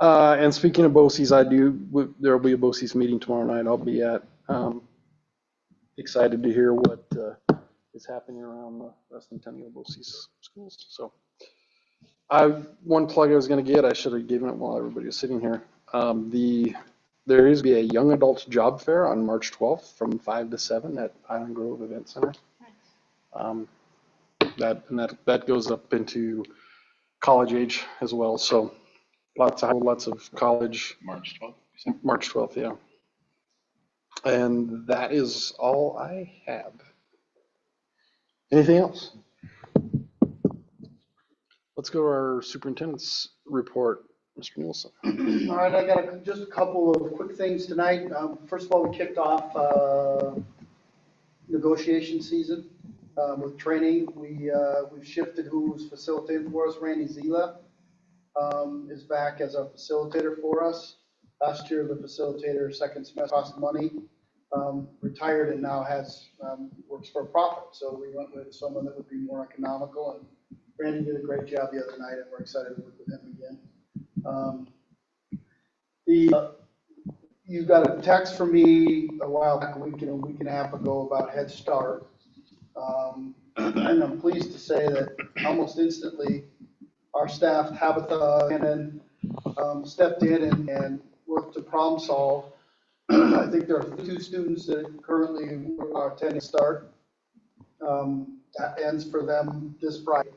And speaking of BOCES, there will be a BOCES meeting tomorrow night I'll be at. Excited to hear what is happening around the West Centennial BOCES schools. So one plug I was going to get, I should have given it while everybody was sitting here. There is be a young adults job fair on March 12th from 5 to 7 at Island Grove Event Center. That goes up into college age as well. So lots of college. March 12th. March 12th, yeah. And that is all I have. Anything else? Let's go to our superintendent's report, Mr. Nielsen. All right, I got just a couple of quick things tonight. First of all, we kicked off negotiation season with training. We've shifted who's facilitating for us. Randy Zila is back as our facilitator for us. Last year, the facilitator, second semester, cost money, retired and now works for a profit. So we went with someone that would be more economical, and Randy did a great job the other night, and we're excited to work with him again. You got a text from me a while back, a week and a half ago about Head Start. And I'm pleased to say that almost instantly, our staff, Tabitha, and then stepped in and worked to problem solve. I think there are 2 students that currently are attending Start. That ends for them this Friday.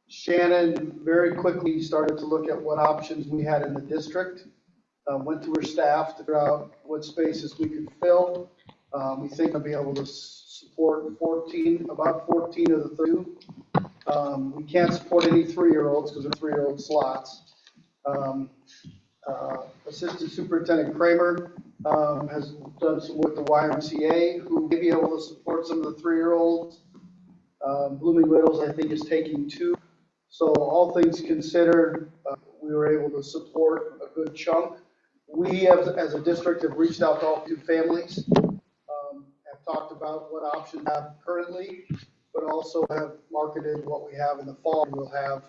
Shannon very quickly started to look at what options we had in the district went to her staff to figure out what spaces we could fill. We think we'll be able to support about 14 of the 32. We can't support any 3-year-olds because they're 3-year-old slots. Assistant Superintendent Kramer has done some work with the YMCA, who may be able to support some of the 3-year-olds. Blooming Widows, I think, is taking 2. So all things considered, we were able to support a good chunk. We, as a district, have reached out to all 2 families, have talked about what options we have currently, but also have marketed what we have in the fall. We'll have,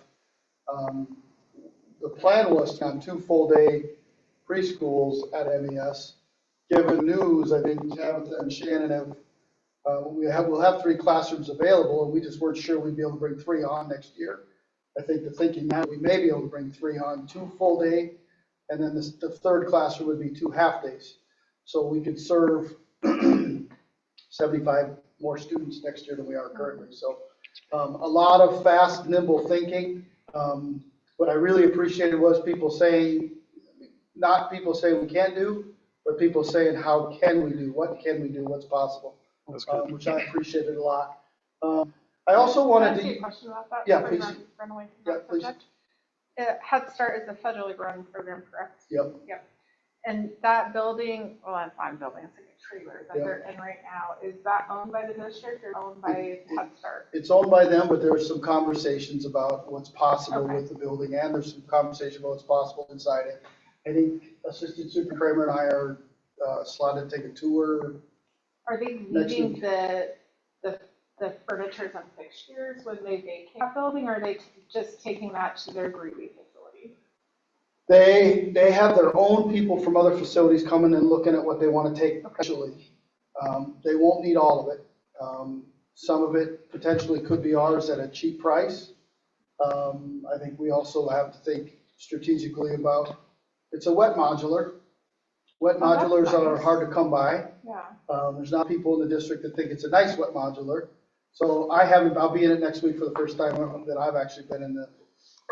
the plan was to have 2 full-day preschools at MES. Given news, I think Tabitha and Shannon have, we'll have 3 classrooms available, and we just weren't sure we'd be able to bring 3 on next year. I think the thinking now, we may be able to bring 3 on, 2 full day, and then the 3rd classroom would be 2 half days. So we could serve 75 more students next year than we are currently. So a lot of fast, nimble thinking. What I really appreciated was people saying, not people saying we can't do, but people saying, how can we do? What can we do? What's possible? Which I appreciated a lot. I also wanted to. Can I ask you a question about that? Yeah, before you please. Run away from Yeah, that please. subject? Head Start is a federally run program, correct? Yep. Yep. And that building, well, it's not a building, it's like a trailer that Yep. they're in right now. Is that owned by the district or owned by Head Start? It's owned by them, but there's some conversations about what's possible with the building, and there's some conversation about what's possible inside it. I think Assistant Super Kramer and I are slotted to take a tour. Are they Next leaving week. the furnitures and fixtures when they vacate that building, or are they just taking that to their Greeley facility? They have their own people from other facilities coming and looking at what they want to take potentially. They won't need all of it. Some of it potentially could be ours at a cheap price. I think we also have to think strategically about, it's a wet modular. Wet modulars are hard to come by. Yeah. There's not people in the district that think it's a nice wet modular. So I'll be in it next week for the first time that I've actually been in the.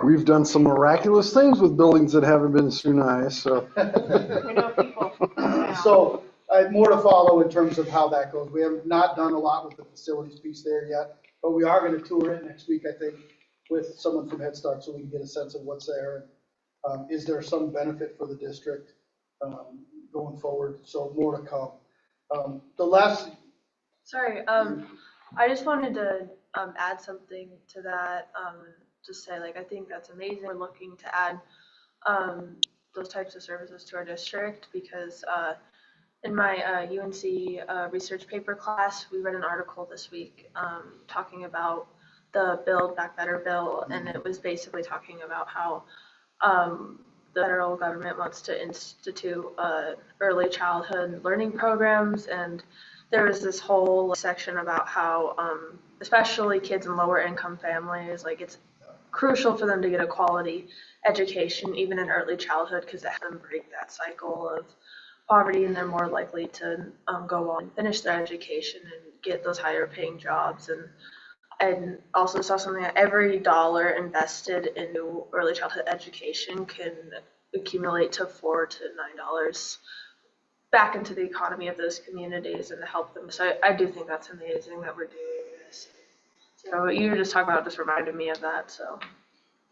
We've done some miraculous things with buildings that haven't been too nice, so. We know people. So I have more to follow in terms of how that goes. We have not done a lot with the facilities piece there yet, but we are going to tour it next week, I think, with someone from Head Start so we can get a sense of what's there. Is there some benefit for the district going forward? So more to come. The last. Sorry, I just wanted to add something to that. Just say, like, I think that's amazing. We're looking to add those types of services to our district because in my UNC research paper class, we read an article this week talking about the Build Back Better bill, and it was basically talking about how the federal government wants to institute early childhood learning programs, and there was this whole section about how especially kids in lower income families, like, it's crucial for them to get a quality education even in early childhood because it helps them break that cycle of poverty, and they're more likely to go on and finish their education and get those higher paying jobs. And also saw something that every dollar invested in new early childhood education can accumulate to $4 to $9 back into the economy of those communities and to help them. So I do think that's amazing that we're doing this. So you were just talking about, just reminded me of that. So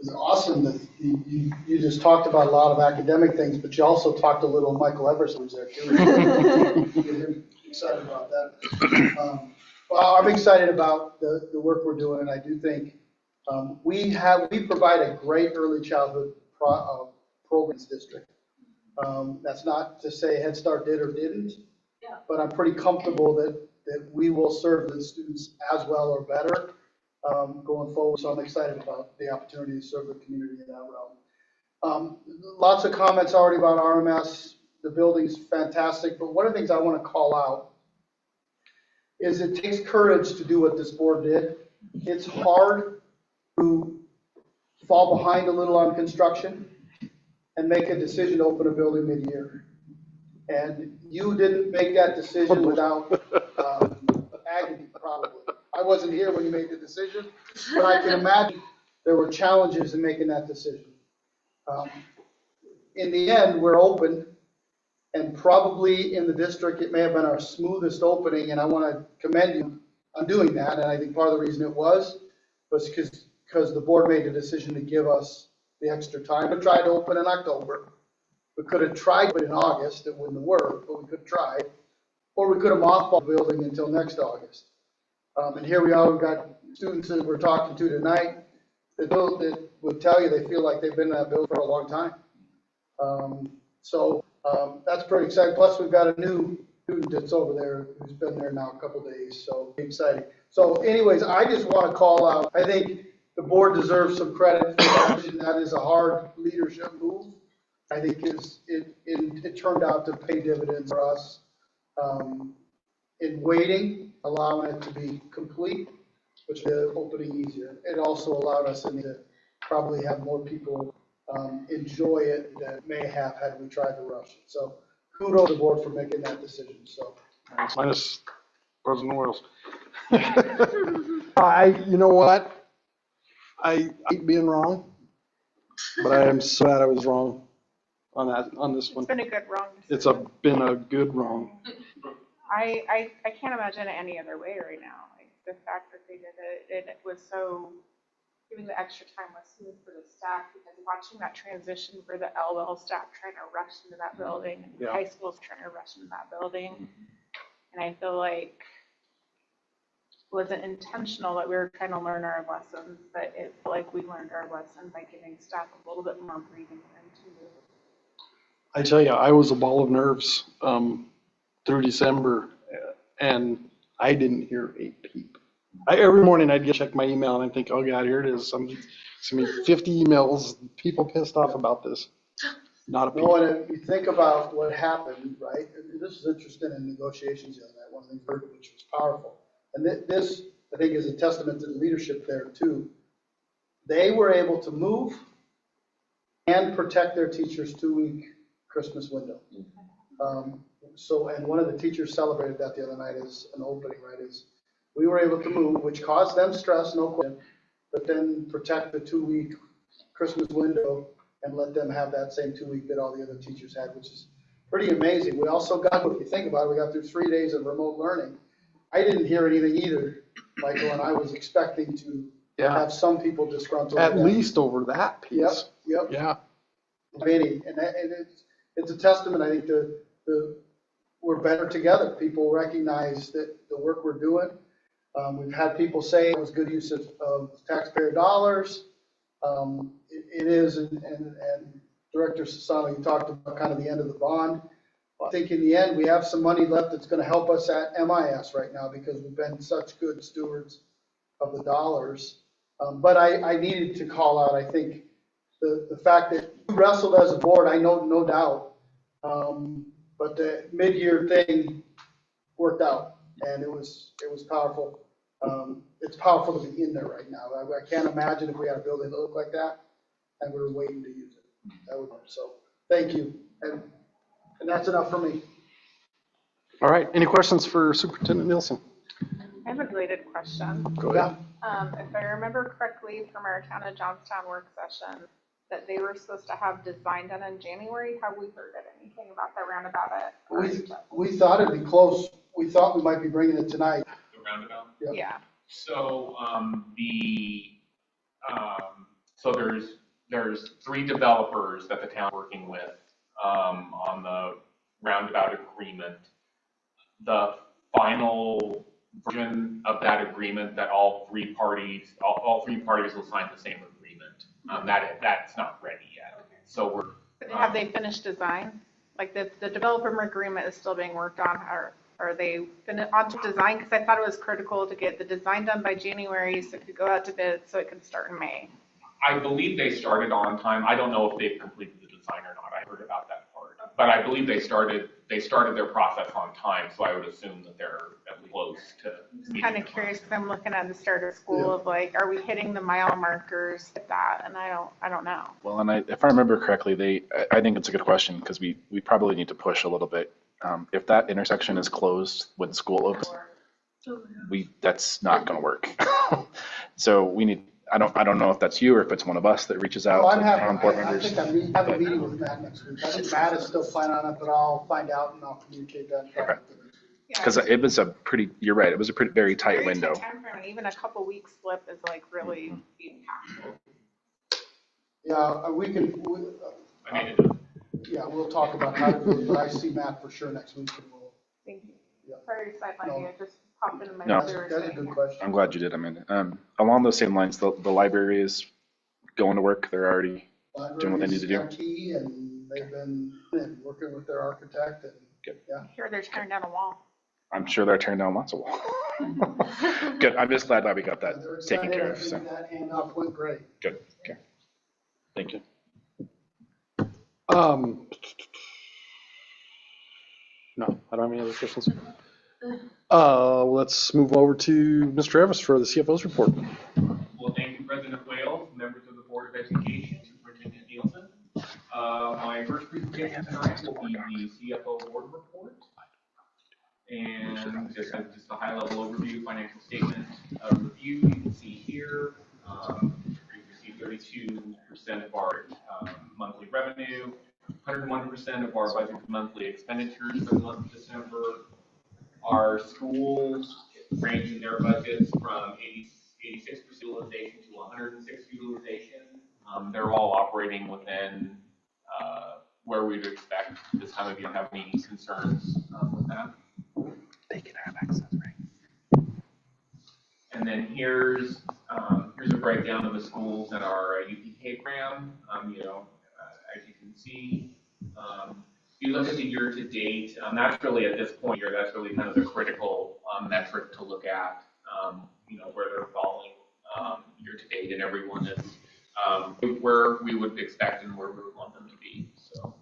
It's awesome that you just talked about a lot of academic things, but you also talked a little Michael Everson was there too. Get him excited about that. Well, I'm excited about the work we're doing, and I do think we provide a great early childhood programs district. That's not to say Head Start did or didn't, but I'm pretty comfortable that we will serve the students as well or better going forward. So I'm excited about the opportunity to serve the community in that realm. Lots of comments already about RMS. The building's fantastic, but one of the things I want to call out is it takes courage to do what this board did. It's hard to fall behind a little on construction and make a decision to open a building mid-year. And you didn't make that decision without agony, probably. I wasn't here when you made the decision, but I can imagine there were challenges in making that decision. in the end, we're open, and probably in the district, it may have been our smoothest opening, and I want to commend you on doing that, and I think part of the reason it was because the board made the decision to give us the extra time to try to open in October. We could have tried it in August, it wouldn't have worked, but we could have tried, or we could have mothballed the building until next August. And here we are, we've got students that we're talking to tonight that would tell you they feel like they've been in that building for a long time. That's pretty exciting. Plus, we've got a new student that's over there who's been there now a couple days, so exciting. So anyways, I just want to call out, I think the board deserves some credit for that. That is a hard leadership move. I think it turned out to pay dividends for us in waiting, allowing it to be complete, which made the opening easier. It also allowed us to probably have more people enjoy it that may have had we tried to rush it. So kudos to the board for making that decision. So Minus President Wales. You know what? I hate being wrong, but I am so glad I was wrong on this one. It's been a good wrong. It's been a good wrong. I can't imagine it any other way right now. Like the fact that they did it was so, giving the extra time was smooth for the staff, because watching that transition for the LL staff trying to rush into that building, and Yeah. high school's trying to rush into that building. And I feel like it wasn't intentional that we were trying to learn our lessons, but it felt like we learned our lesson by giving staff a little bit more breathing room to move. I tell you, I was a ball of nerves through December, and I didn't hear a peep. Every morning I'd check my email and I'd think, oh God, here it is. I'm sending 50 emails, people pissed off about this. Not a peep. no, and if you think about what happened, right? And this is interesting in negotiations the other night, one of the things which was powerful. And this, I think, is a testament to the leadership there too. They were able to move and protect their teachers' 2-week Christmas window. And one of the teachers celebrated that the other night as an opening, right? Is we were able to move, which caused them stress, no question, but then protect the 2-week Christmas window and let them have that same 2-week that all the other teachers had, which is pretty amazing. We also got, if you think about it, we got through 3 days of remote learning. I didn't hear anything either, Michael, and I was expecting to have some people disgruntled. At least over that piece. Yep. Yeah. And it's a testament, I think, to we're better together. People recognize that the work we're doing. We've had people say it was good use of taxpayer dollars. It is, and Director Sassano, you talked about kind of the end of the bond. I think in the end, we have some money left that's going to help us at MIS right now because we've been such good stewards of the dollars. But I needed to call out, I think, the fact that you wrestled as a board, I know, no doubt. But the mid-year thing worked out, and it was powerful. It's powerful to be in there right now. I can't imagine if we had a building that looked like that and we were waiting to use it. So thank you, and that's enough for me. All right, any questions for Superintendent Nielsen? I have a related question. Go ahead. If I remember correctly from our Town of Johnstown work session, that they were supposed to have design done in January. Have we heard anything about that roundabout? We thought it'd be close. We thought we might be bringing it tonight. The roundabout? Yeah. So so there's 3 developers that the town's working with on the roundabout agreement. The final version of that agreement that all three parties will sign the same agreement. That's not ready yet. So we're Have they finished design? Like the developer agreement is still being worked on, or are they onto design? Because I thought it was critical to get the design done by January so it could go out to bid so it could start in May. I believe they started on time. I don't know if they've completed the design or not. I heard about that part. But I believe they started their process on time, so I would assume that they're at least close to. I'm kind of curious because I'm looking at the start of school of like, are we hitting the mile markers at that? And I don't know. Well, and if I remember correctly, I think it's a good question because we probably need to push a little bit. If that intersection is closed when school opens, that's not going to work. So we need. I don't know if that's you or if it's one of us that reaches out Well, I'm to happy, town board I members. think I have a meeting with Matt next week. I think Matt is still planning on it, but I'll find out and I'll communicate that. Okay. Because it was a pretty, you're right, it was a pretty, very tight Very window. time frame, and even a couple weeks slip is like really impactful. Yeah, yeah, we'll talk about how to do it, but I see Matt for sure next week and we'll. Thank you. Yeah. Sorry to sideline you, it just popped into my No. head. they were That's a saying. good question. I'm glad you did, Amanda. Along those same lines, the library is going to work. They're already doing what they need to do. Library is empty and they've been working with their architect and, yeah. I hear they're tearing down a wall. I'm sure they're tearing down lots of walls. Good. I'm just glad that we got They're that taken excited. care I of. think So that handoff went great. good. Okay. Thank you. No, I don't have any other questions. Let's move over to Mr. Evans for the CFO's report. Well, thank you, President Wales, members of the Board of Education, Superintendent Nielsen. My first presentation tonight will be the CFO board report. And just a high level overview, financial statement review, you can see here. You can see 32% of our monthly revenue, 101% of our budgeted monthly expenditures for the month of December. Our schools range in their budgets from 86% utilization to 106 utilization. They're all operating within where we'd expect this time of year. Don't have any concerns with that. They can have access, right? And then here's a breakdown of the schools in our UPK program. As you can see, if you look at the year to date, that's really at this point here, that's really kind of the critical metric to look at, where they're falling year to date, and everyone is where we would expect and where we would want them to be. So,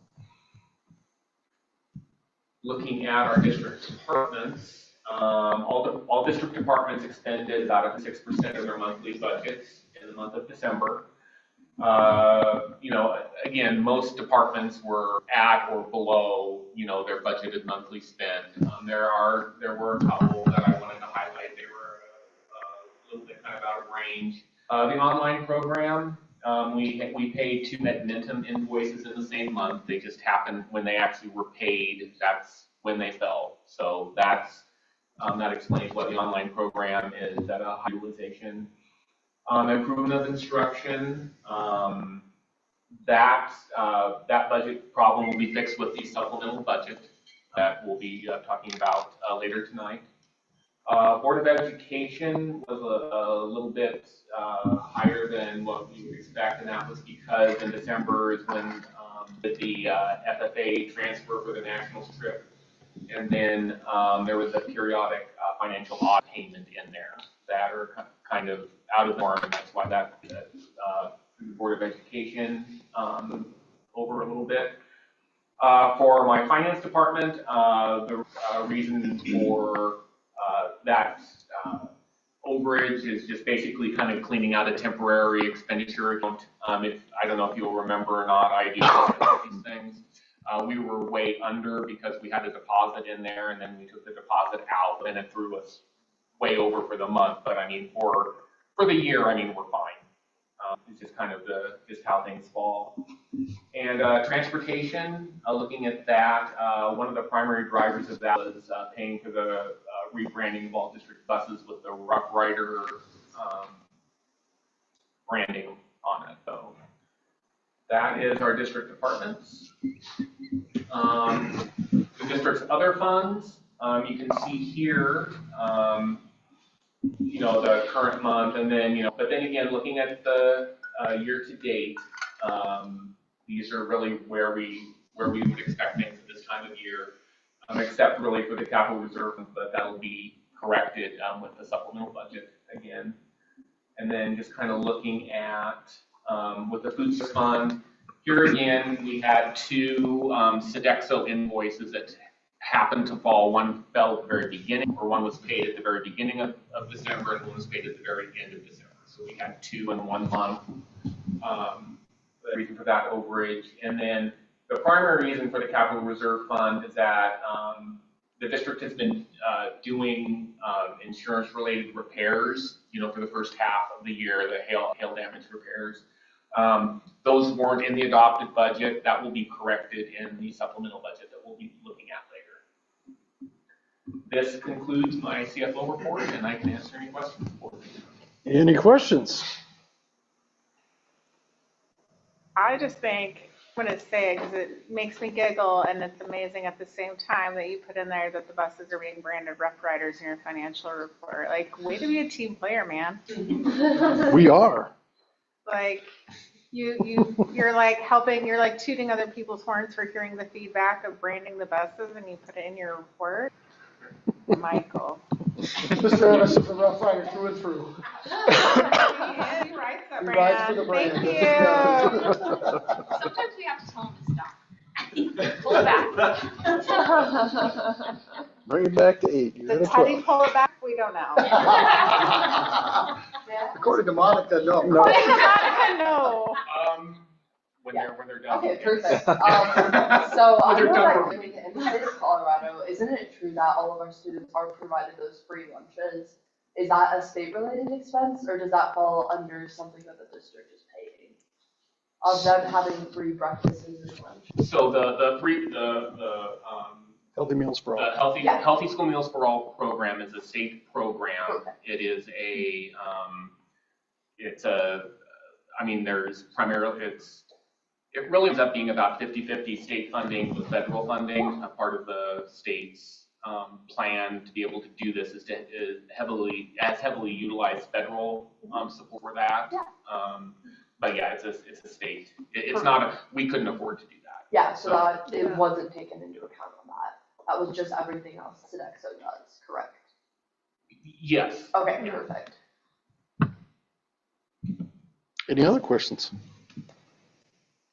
looking at our district departments, all district departments expended about 6% of their monthly budgets in the month of December. Again, most departments were at or below, their budgeted monthly spend. There were a couple that I wanted to highlight. They were a little bit kind of out of range. The online program, we paid 2 ad minimum invoices in the same month. They just happened when they actually were paid. That's when they fell. So that explains why the online program is at a high utilization. Improvement of instruction, that budget problem will be fixed with the supplemental budget that we'll be talking about later tonight. Board of Education was a little bit higher than what we would expect, and that was because in December is when the FFA transfer for the national trip, and then there was a periodic financial audit payment in there that are kind of out of the norm, and that's why that through the Board of Education over a little bit. For my finance department, the reason for that overage is just basically kind of cleaning out a temporary expenditure account. I don't know if you'll remember or not, I do these things. We were way under because we had a deposit in there, and then we took the deposit out, and it threw us way over for the month. But I mean, for the year, I mean, we're fine. It's just kind of just how things fall. And transportation, looking at that, one of the primary drivers of that was paying for the rebranding of all district buses with the Rough Rider branding on it. So that is our district departments. The district's other funds, you can see here, the current month, and then, but then again, looking at the year to date, these are really where we would expect things at this time of year, except really for the capital reserve, but that'll be corrected with the supplemental budget again. And then just kind of looking at with the food service fund, here again, we had 2 Sodexo invoices that happened to fall. One fell at the very beginning, or one was paid at the very beginning of December, and one was paid at the very end of December. So we had 2 in 1 month. The reason for that overage. And then the primary reason for the capital reserve fund is that the district has been doing insurance-related repairs, for the first half of the year, the hail damage repairs. Those weren't in the adopted budget. That will be corrected in the supplemental budget that we'll be looking at later. This concludes my CFO report, and I can answer any questions for you. Any questions? I just think, I'm going to say it because it makes me giggle, and it's amazing at the same time that you put in there that the buses are being branded Rough Riders in your financial report. Like, way to be a team player, man. We are. Like, you're like helping, you're like tooting other people's horns for hearing the feedback of branding the buses, and you put it in your report. Michael. Mr. Evans is a Rough Rider through and through. Yeah, he writes that He brand. rides for the brand. Thank you. Sometimes we have to tell them to stop. Pull it back. Bring it back to 8. You're Did at a Teddy 12. pull it back? We don't know. According to Monica, no. No. According to Monica, no. When they're done. Okay, perfect. So I They're know done that working. in the state of Colorado, isn't it true that all of our students are provided those free lunches? Is that a state-related expense, or does that fall under something that the district is paying? Of them having free breakfasts and lunch? So the Healthy Meals for All. Healthy School Meals for All program is a state program. It is it really ends up being about 50-50 state funding with federal funding. A part of the state's plan to be able to do this is heavily utilize federal support for that. But yeah, it's a state. It's not we couldn't afford to do that. Yeah, so that it wasn't taken into account on that. That was just everything else Sodexo does, correct? Yes. Okay, perfect. Any other questions?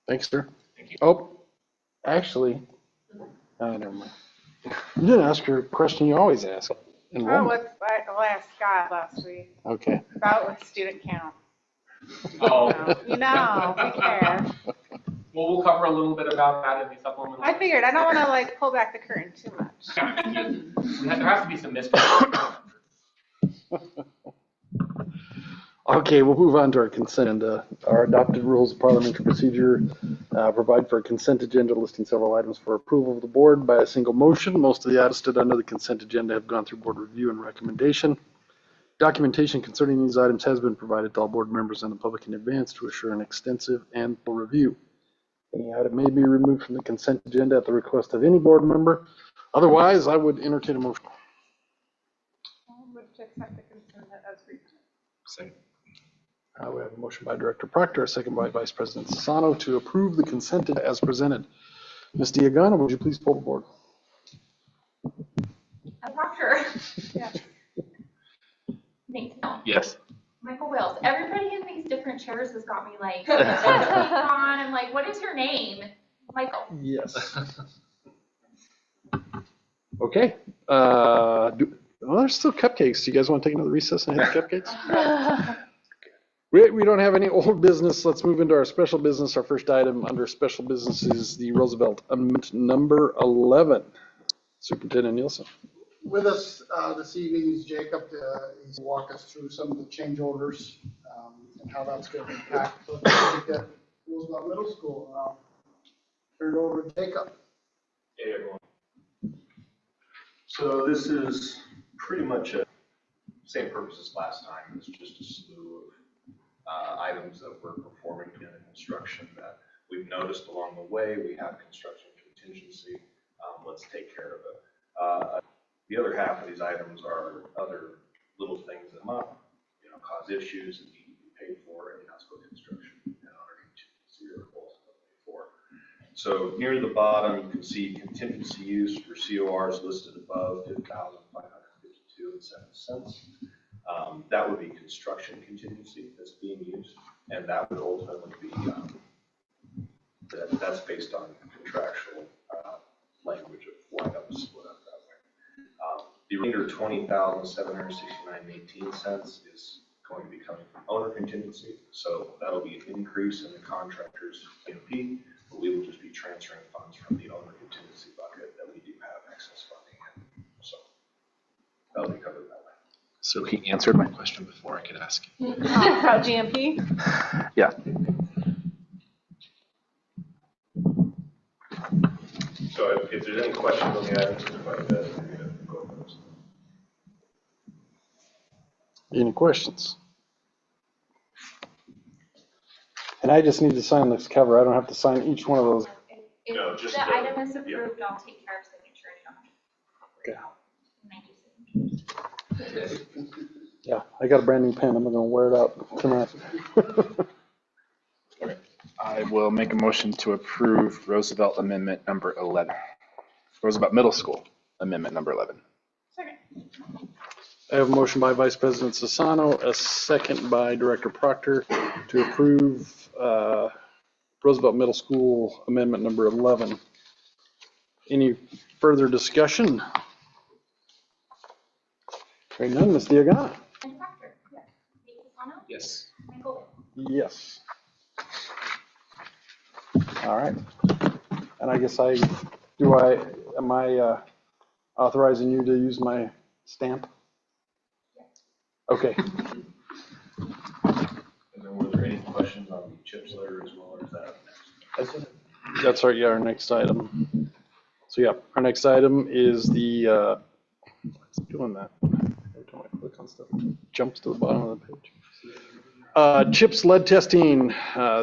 Thanks, sir. Thank you. Oh, actually, never mind. You didn't ask her a question you always ask. Enrollment. I'll ask Scott last week Okay. about with student count. Oh. We care. Well, we'll cover a little bit about that in the supplemental. I figured, I don't want to like pull back the curtain too much. There has to be some mystery. Okay, we'll move on to our consent agenda. Our adopted rules of parliamentary procedure provide for a consent agenda listing several items for approval of the board by a single motion. Most of the items listed under the consent agenda have gone through board review and recommendation. Documentation concerning these items has been provided to all board members and the public in advance to assure an extensive and full review. Any item may be removed from the consent agenda at the request of any board member. Otherwise, I would entertain a motion. I'll move to accept the consent as written. Second. We have a motion by Director Proctor, a second by Vice President Sassano to approve the consent as presented. Ms. Diagana, would you please poll the board? Proctor. Yes. Nathan. Yes. Michael Wills. Everybody in these different chairs has got me like, on. I'm like, what is your name? Michael. Yes. Okay. Well, there's still cupcakes. Do you guys want to take another recess and have cupcakes? We don't have any old business. Let's move into our special business. Our first item under special business is the Roosevelt Amendment number 11. Superintendent Nielsen. With us this evening is Jacob. He's walk us through some of the change orders and how that's going to impact Roosevelt Middle School. I'll turn it over to Jacob. Hey, everyone. So this is pretty much the same purpose as last time. It's just a slew of items that we're performing in the construction that we've noticed along the way. We have construction contingency. Let's take care of it. The other half of these items are other little things that might, cause issues and need to be paid for in hospital construction and on our contingency or ultimately for. So near the bottom, you can see contingency use for CORs listed above, $50,552.07. That would be construction contingency that's being used, and that would ultimately be that's based on contractual language of why that was split up that way. The remainder $20,769.18 is going to be coming from owner contingency, so that'll be an increase in the contractor's PMP, but we will just be transferring funds from the owner contingency bucket that we do have excess funding in. So he answered my question before I could ask. About GMP? Yeah. So if there's any questions on the items, if I could go over those. Any questions? And I just need to sign this cover. I don't have to sign each one of those. If No, just the the- item is approved, I'll take care of signature. You don't have to worry about it. Yeah, I got a brand new pen. I'm gonna wear it out tonight. I will make a motion to approve Roosevelt Amendment number 11. Roosevelt Middle School Amendment number 11. Second. I have a motion by Vice President Sassano, a second by Director Proctor to approve Roosevelt Middle School Amendment number 11. Any further discussion? Hearing none, Ms. Diagana. And Proctor, yes. Nate Fasano? Yes. Michael Yes. All right. And I guess am I authorizing you to use my stamp? Okay. And then were there any questions on the CHIPS letter as well, or is that up next? That's our, yeah, our next item. So yeah, our next item is the, what's doing that? Every time I click on stuff, it jumps to the bottom of the page. CHIPS lead testing,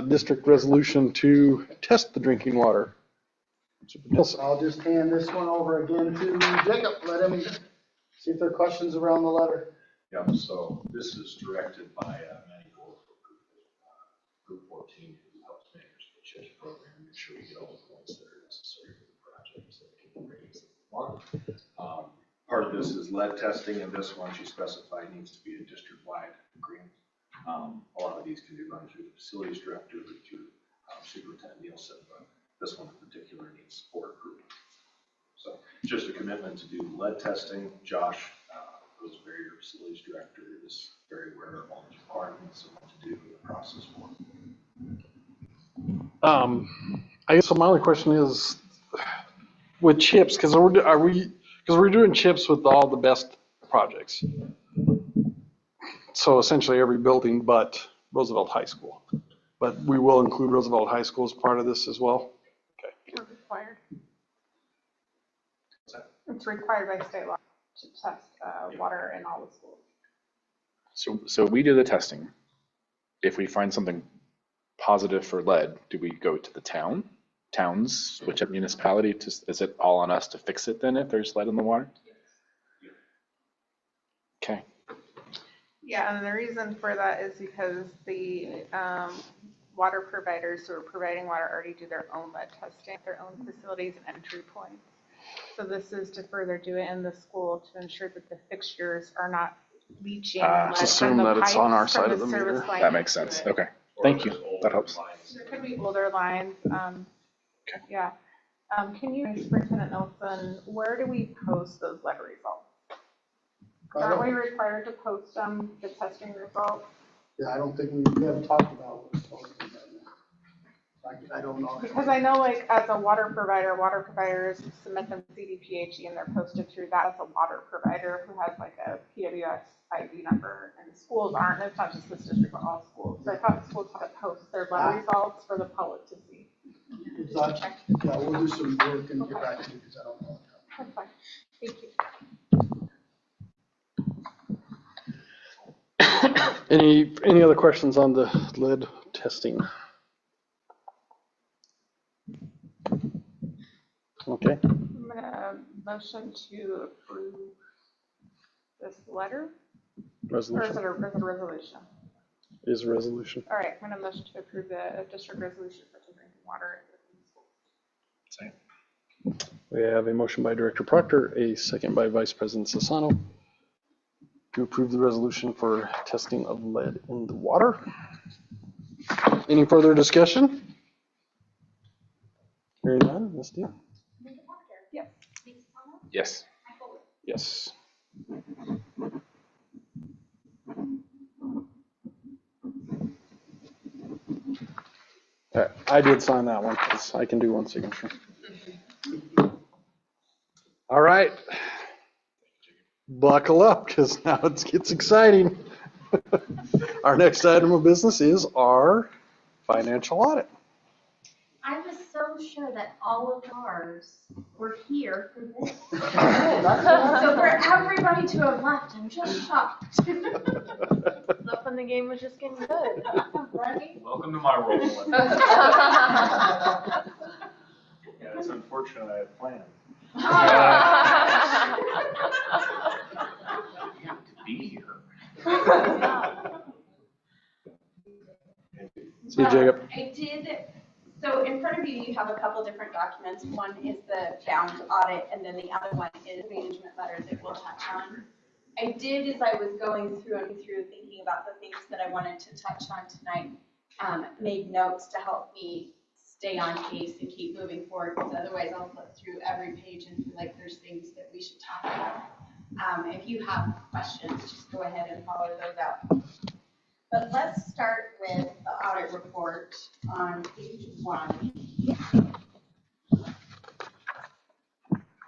district resolution to test the drinking water. I'll just hand this one over again to Jacob. Let him see if there are questions around the letter. Yeah, so this is directed by Manny Gore for Group 14, who helps manage the CHIPS program, make sure we get all the points that are necessary for the project so they can raise the water. Part of this is lead testing, and this one she specified needs to be a district-wide agreement. A lot of these can be run through the facilities director or through Superintendent Nielsen, but this one in particular needs board approval. So just a commitment to do lead testing. Josh, who's your facilities director, is very aware of all the requirements and what to do in the process for it. I guess my only question is with CHIPS, because we're doing CHIPS with all the best projects. So essentially every building but Roosevelt High School. But we will include Roosevelt High School as part of this as well. We're required. It's required by state law to test water in all the schools. So we do the testing. If we find something positive for lead, do we go to the towns, whichever municipality, is it all on us to fix it then if there's lead in the water? Okay. Yeah, and the reason for that is because the water providers who are providing water already do their own lead testing, their own facilities and entry points. So this is to further do it in the school to ensure that the fixtures are not leaching lead Let's assume from the that it's on our pipes side from of the service meter. line That makes into sense. it. Okay. Thank you. That helps. There could be older lines. Okay. Yeah. Can you, Superintendent Nelson, where do we post those lead results? Aren't we required to post the testing results? Yeah, I don't think we haven't talked about what's supposed to be done yet. I don't know. Because I know, like, as a water providers submit them to CDPHE and they're posted through that as a water provider who has like a PWS ID number, and schools aren't. It's not just this district, but all schools. So I thought schools had to post their lead results for the public to see. Yeah, we'll do some work and get back to you because I don't know. That's fine. Thank you. Any other questions on the lead testing? Okay. I'm gonna motion to approve this letter. Or is Resolution. it a resolution? Is a resolution. All right, I'm gonna motion to approve the district resolution for drinking water in the schools. We have a motion by Director Proctor, a second by Vice President Sassano to approve the resolution for testing of lead in the water. Any further discussion? Hearing none, Ms. Dean? Yes. Yes. Yes. All right, I did sign that one, because I can do one signature. All right. buckle up because now it gets exciting. Our next item of business is our financial audit. I was so sure that all of ours were here for this. So for everybody to have left, I'm just shocked. Left when the game was just getting good. Right? Welcome to my role. Yeah, it's unfortunate I had planned. You have to be here. See you, Jacob. I did, so in front of you, you have a couple different documents. One is the bound audit, and then the other one is management letter that we'll touch on. I did, as I was going through thinking about the things that I wanted to touch on tonight, made notes to help me stay on pace and keep moving forward, because otherwise I'll flip through every page and feel like there's things that we should talk about. If you have questions, just go ahead and follow those out. But let's start with the audit report on page 1.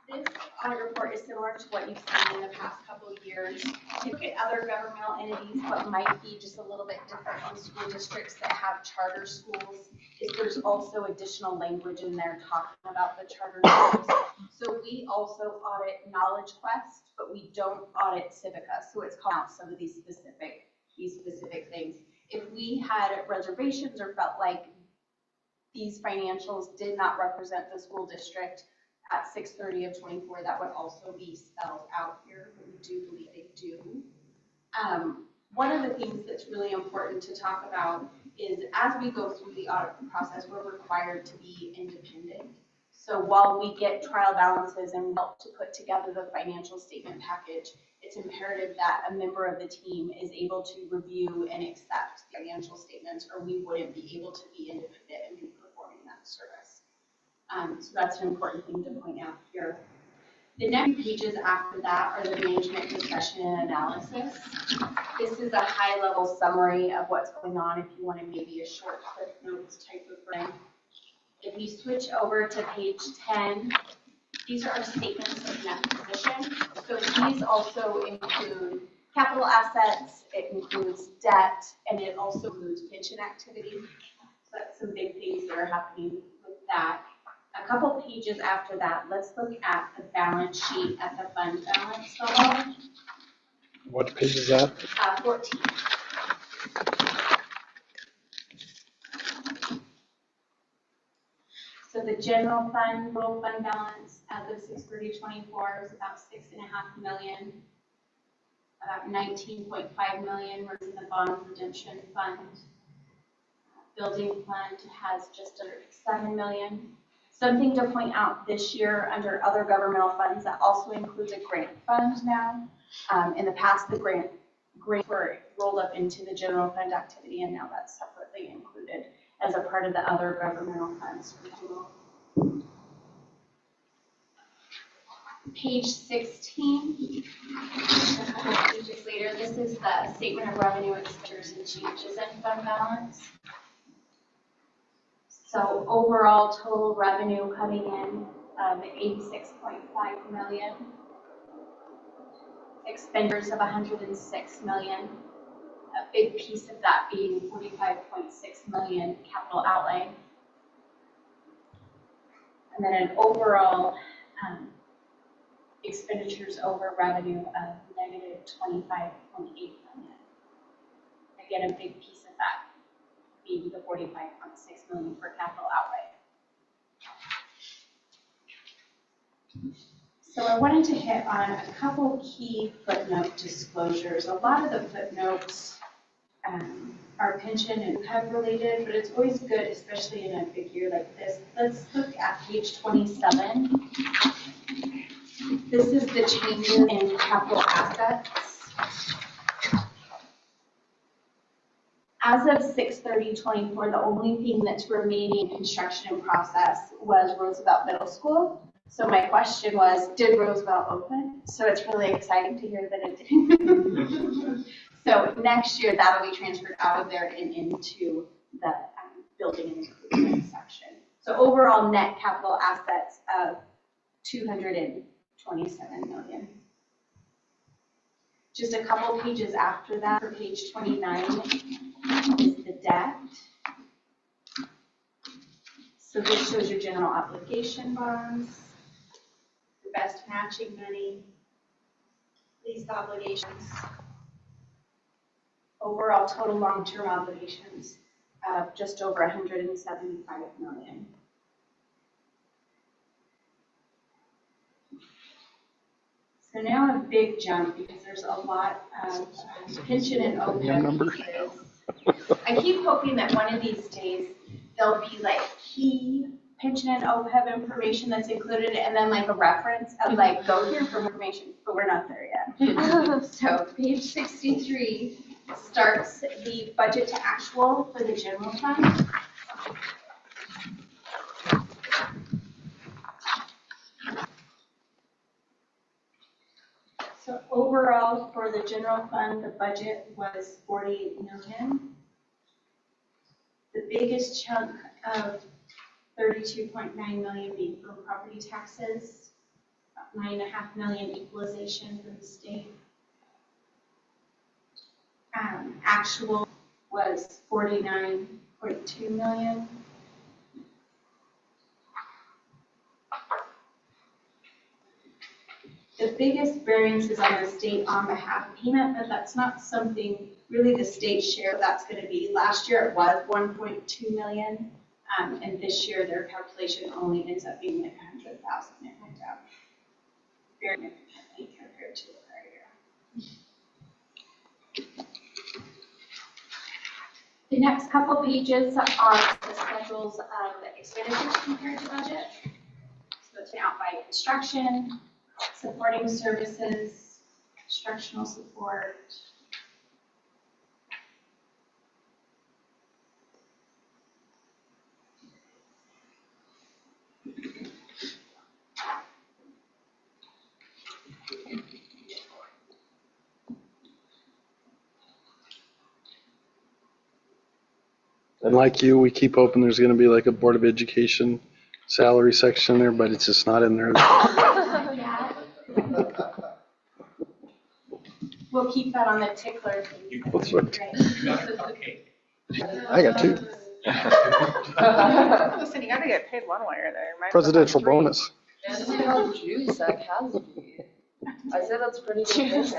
This audit report is similar to what you've seen in the past couple of years. If you look at other governmental entities, what might be just a little bit different from school districts that have charter schools is there's also additional language in there talking about the charter schools. So we also audit Knowledge Quest, but we don't audit Civica. So it's called out some of these specific things. If we had reservations or felt like these financials did not represent the school district at 6/30/24, that would also be spelled out here, but we do believe they do. One of the things that's really important to talk about is as we go through the audit process, we're required to be independent. So while we get trial balances and help to put together the financial statement package, it's imperative that a member of the team is able to review and accept the financial statements, or we wouldn't be able to be independent and be performing that service. So that's an important thing to point out here. The next pages after that are the management discussion and analysis. This is a high-level summary of what's going on if you wanted maybe a short clip notes type of thing. If you switch over to page 10, these are our statements of net position. So these also include capital assets, it includes debt, and it also includes pension activity. So that's some big things that are happening with that. A couple pages after that, let's look at the balance sheet at the fund balance level. What page is that? 14. So the general fund, total fund balance as of 6/30/24 is about $6.5 million. About $19.5 million was in the bond redemption fund. Building fund has just under $7 million. Something to point out this year under other governmental funds, that also includes a grant fund now. In the past, the grants were rolled up into the general fund activity, and now that's separately included as a part of the other governmental funds. Page 16, a couple of pages later, this is the statement of revenue, expenditures, and changes in fund balance. So overall total revenue coming in of $86.5 million. Expenditures of $106 million. A big piece of that being $45.6 million capital outlay. And then an overall expenditures over revenue of negative $25.8 million. Again, a big piece of that being the $45.6 million for capital outlay. So I wanted to hit on a couple key footnote disclosures. A lot of the footnotes are pension and PEB related, but it's always good, especially in a big year like this. Let's look at page 27. This is the changes in capital assets. As of 6/30/24, the only thing that's remaining in construction in process was Roosevelt Middle School. So my question was, did Roosevelt open? So it's really exciting to hear that it did. So next year, that'll be transferred out of there and into the building improvement section. So overall net capital assets of $227 million. Just a couple pages after that, for page 29, is the debt. So this shows your general obligation bonds, the best matching money, lease obligations, overall total long-term obligations of just over 175 million. So now a big jump because there's a lot of pension and OPEB pieces. I keep hoping that one of these days there'll be like key pension and OPEB information that's included and then like a reference of like go here for more information, but we're not there yet. So page 63 starts the budget to actual for the general fund. So overall, for the general fund, the budget was 48 million. The biggest chunk of 32.9 million being from property taxes, about 9.5 million equalization from the state. Actual was 49.2 million. The biggest variance is on the state on behalf payment, but that's not something really the state share that's going to be. Last year it was 1.2 million, and this year their calculation only ends up being like 100,000. It went down very significantly compared to the prior year. The next couple pages are the schedules of the expenditures compared to budget. So it's out by construction, supporting services, instructional support. And like you, we keep hoping there's gonna be like a Board of Education salary section there, but it's just not in there. Yeah. We'll keep that on the tickler. That's right. Great. I got two. Listen, you gotta get paid one way or there. Mine's Presidential 103. bonus. And see how JUSAC has me. I say that's pretty good.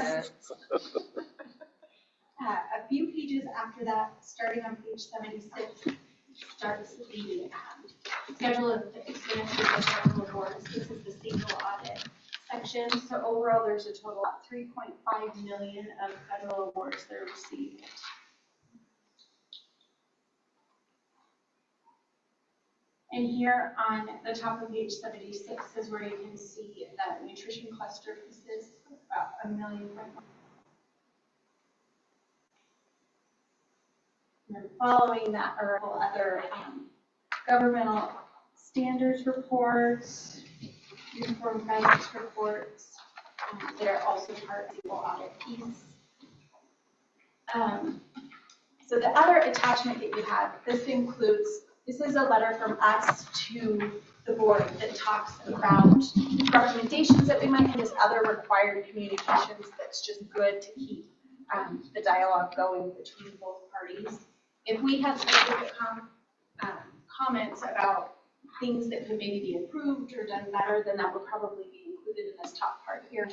A few pages after that, starting on page 76, starts the schedule of the expenditures of federal awards. This is the single audit section. So overall, there's a total of 3.5 million of federal awards that are received. And here on the top of page 76 is where you can see the nutrition cluster pieces, about $1 million. And then following that are other governmental standards reports, uniform guidance reports. They're also part of the audit piece. So the other attachment that you have, this is a letter from us to the board that talks about recommendations that we might have as other required communications that's just good to keep the dialogue going between both parties. If we have specific comments about things that could maybe be improved or done better, then that would probably be included in this top part here,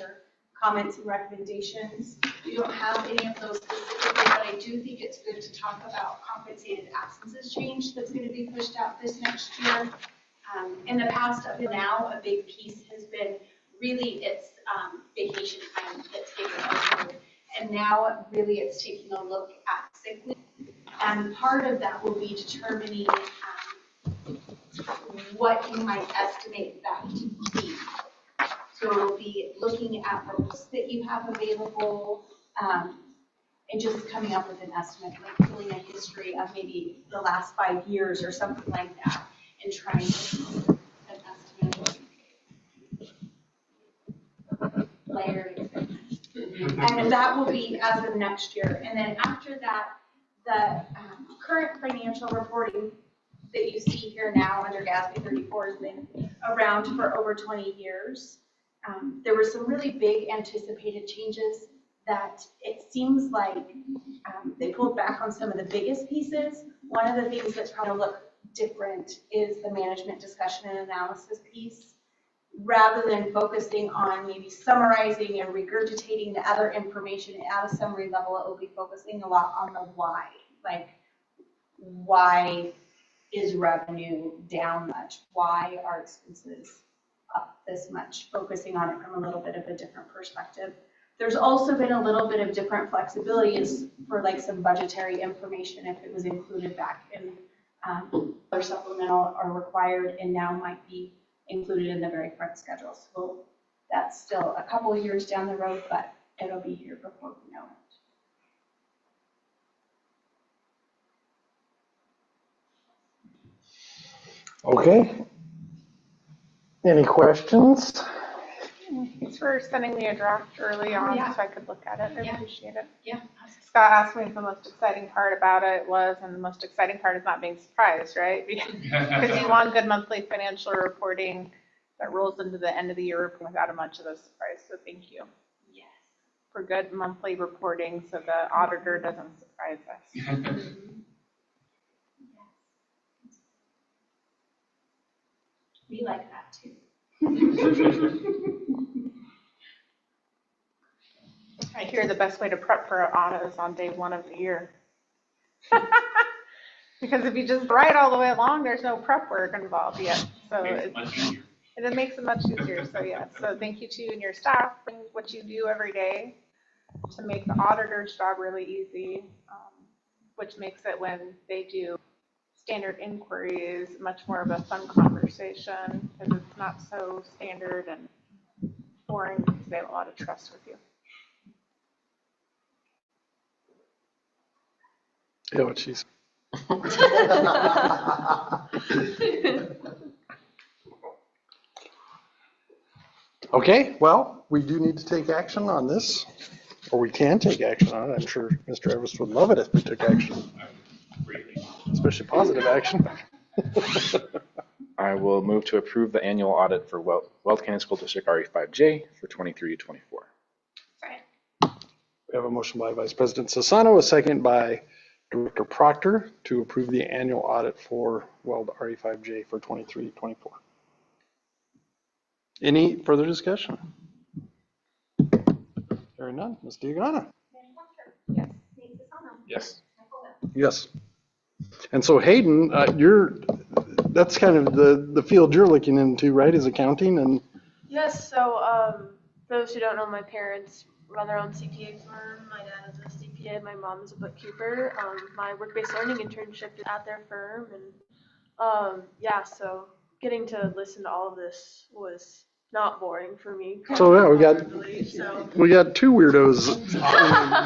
comments and recommendations. We don't have any of those specifically, but I do think it's good to talk about compensated absences change that's going to be pushed out this next year. In the past, up to now, a big piece has been really it's vacation time that's taken over. And now really it's taking a look at sick leave. And part of that will be determining what you might estimate that to be. So we'll be looking at the list that you have available and just coming up with an estimate, like pulling a history of maybe the last 5 years or something like that and trying to an estimate of layering. And that will be as of next year. And then after that, the current financial reporting that you see here now under GASB 34 has been around for over 20 years. There were some really big anticipated changes that it seems like they pulled back on some of the biggest pieces. One of the things that's probably look different is the management discussion and analysis piece. Rather than focusing on maybe summarizing and regurgitating the other information at a summary level, it will be focusing a lot on the why. Like, why is revenue down much? Why are expenses up this much? Focusing on it from a little bit of a different perspective. There's also been a little bit of different flexibility for like some budgetary information if it was included back in or supplemental or required and now might be included in the very front schedule. So that's still a couple of years down the road, but it'll be here before we know it. Okay. Any questions? Thanks for sending me a draft early on Yeah. so I could look at it. I Yeah. appreciate it. Yeah. Scott asked me if the most exciting part about it was, and the most exciting part is not being surprised, right? Because you want good monthly financial reporting that rolls into the end of the year report without much of a surprise. So thank you. Yes. For good monthly reporting so the auditor doesn't surprise us. We like that too. I hear the best way to prep for an audit is on day one of the year. Because if you just write all the way along, there's no prep work involved yet. So it makes it much easier. So yeah, so thank you to you and your staff and what you do every day to make the auditor's job really easy, which makes it when they do standard inquiries much more of a fun conversation because it's not so standard and boring because they have a lot of trust with you. Yeah, what she's. Okay, well, we do need to take action on this, or we can take action on it. I'm sure Mr. Evers would love it if we took action, especially positive action. I will move to approve the annual audit for Weld County School District RE5J for 23-24. We have a motion by Vice President Sassano, a second by Director Proctor to approve the annual audit for Weld RE5J for 23-24. Any further discussion? Hearing none. Ms. Diagana? Yes. Yes. And so Hayden, that's kind of the field you're looking into, right, is accounting and? Yes, so for those who don't know, my parents run their own CPA firm. My dad is a CPA, my mom is a bookkeeper. My work-based learning internship is at their firm, and yeah, so getting to listen to all of this was not boring for me. So yeah, we got two weirdos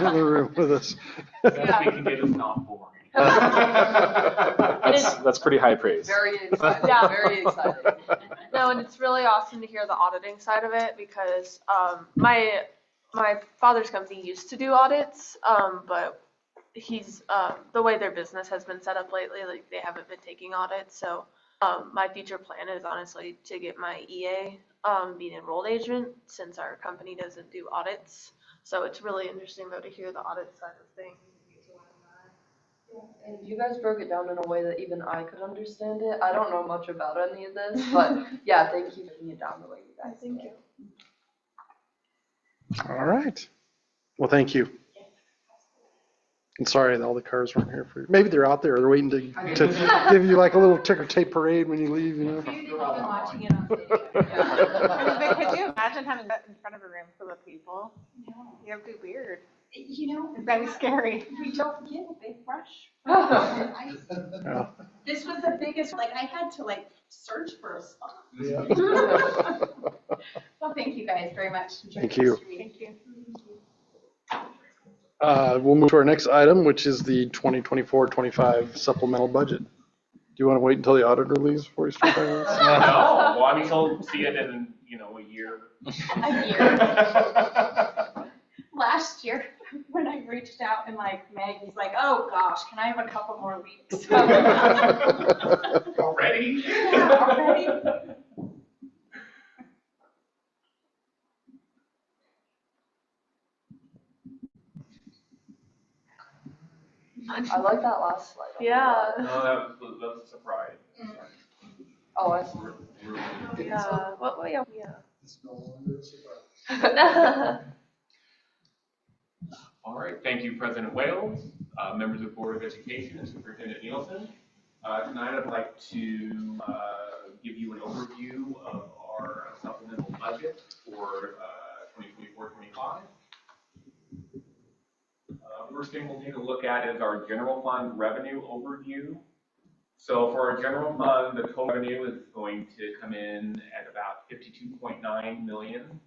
in the room with us. Making it is not boring. That's pretty high praise. Very exciting. Yeah. Very exciting. No, and it's really awesome to hear the auditing side of it because my father's company used to do audits, but he's the way their business has been set up lately, like they haven't been taking audits. So my future plan is honestly to get my EA, be an enrolled agent, since our company doesn't do audits. So it's really interesting though to hear the audit side of things. And you guys broke it down in a way that even I could understand it. I don't know much about any of this, but yeah, thank you for breaking it down the way you guys did. Thank you. All right. Well, thank you. And sorry that all the cars weren't here for you. Maybe they're out there. They're waiting to give you like a little ticker tape parade when you leave, you know. Could you imagine having that in front of a room full of people? It would be weird. You know, It's very scary. we don't get a big rush. Yeah. This was the biggest, like I had to like search for a spot. Yeah. Well, thank you guys very much. Thank you. Thank you. We'll move to our next item, which is the 2024-25 supplemental budget. Do you want to wait until the auditor leaves before you start talking about this? No, well, I mean, he'll see it in, a year. A year. Last year, when I reached out and like Maggie's like, oh gosh, can I have a couple more weeks? Already? Yeah, already. I like that last slide. Yeah. No, that was a surprise. Oh, I see. Yeah. What? Yeah. It's no longer a surprise. All right, thank you, President Wales, members of the Board of Education, and Superintendent Nielsen. Tonight, I'd like to give you an overview of our supplemental budget for 2024-25. First thing we'll take a look at is our general fund revenue overview. So for our general fund, the total revenue is going to come in at about $52.9 million.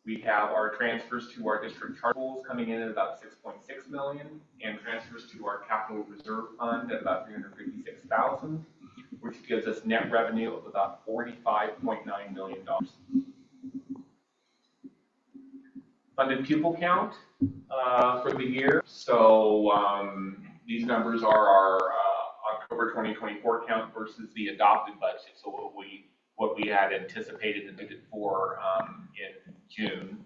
We have our transfers to our district charter schools coming in at about $6.6 million, and transfers to our capital reserve fund at about $356,000, which gives us net revenue of about $45.9 million. Funded pupil count for the year. So these numbers are our October 2024 count versus the adopted budget. So what we had anticipated and needed for in June.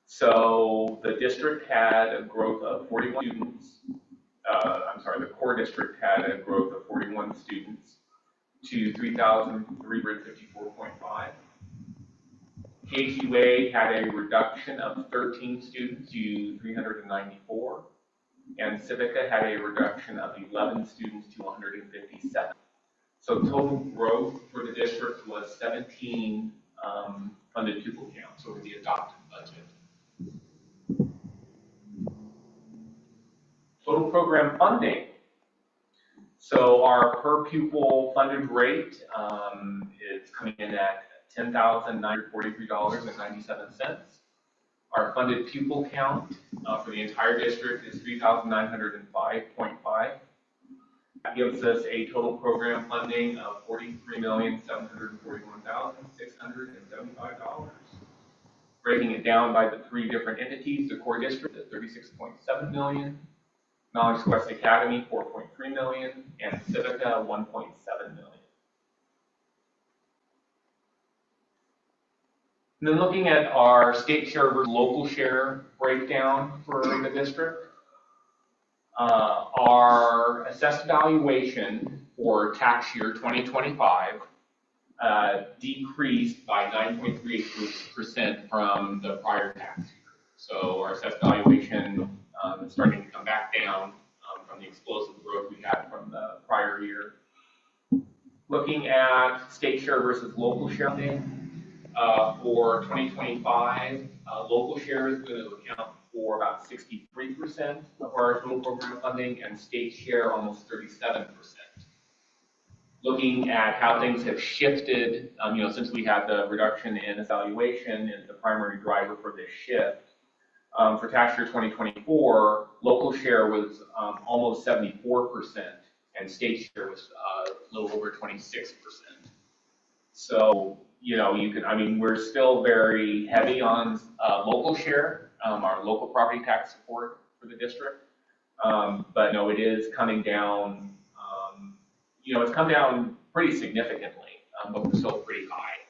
So the district had a growth of 41 students. The core district had a growth of 41 students to 3,354.5. KQA had a reduction of 13 students to 394. And Civica had a reduction of 11 students to 157. So total growth for the district was 17 funded pupil counts over the adopted budget. Total program funding. So our per pupil funded rate is coming in at $10,943.97. Our funded pupil count for the entire district is 3,905.5. That gives us a total program funding of $43,741,675. Breaking it down by the three different entities, the core district at $36.7 million, Knowledge Quest Academy $4.3 million, and Civica $1.7 million. And then looking at our state share versus local share breakdown for the district. Our assessed valuation for tax year 2025 decreased by 9.38% from the prior tax year. So our assessed valuation is starting to come back down from the explosive growth we had from the prior year. Looking at state share versus local share for 2025, local share is going to account for about 63% of our total program funding, and state share almost 37%. Looking at how things have shifted, since we had the reduction in evaluation is the primary driver for this shift. For tax year 2024, local share was almost 74%, and state share was a little over 26%. So, we're still very heavy on local share. Our local property tax support for the district. But no, it is coming down, it's come down pretty significantly, but we're still pretty high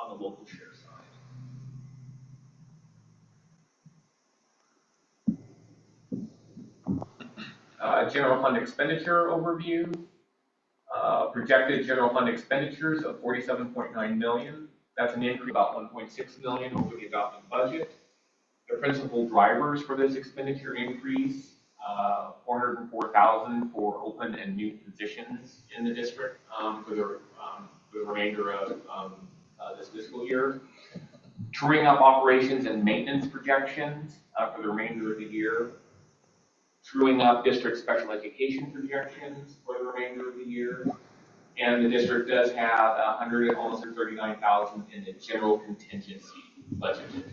on the local share side. General fund expenditure overview. Projected general fund expenditures of $47.9 million. That's an increase of about $1.6 million over the adopted budget. The principal drivers for this expenditure increase, $404,000 for open and new positions in the district for the remainder of this fiscal year. Truing up operations and maintenance projections for the remainder of the year. Truing up district special education projections for the remainder of the year. And the district does have almost $139,000 in the general contingency budgeted.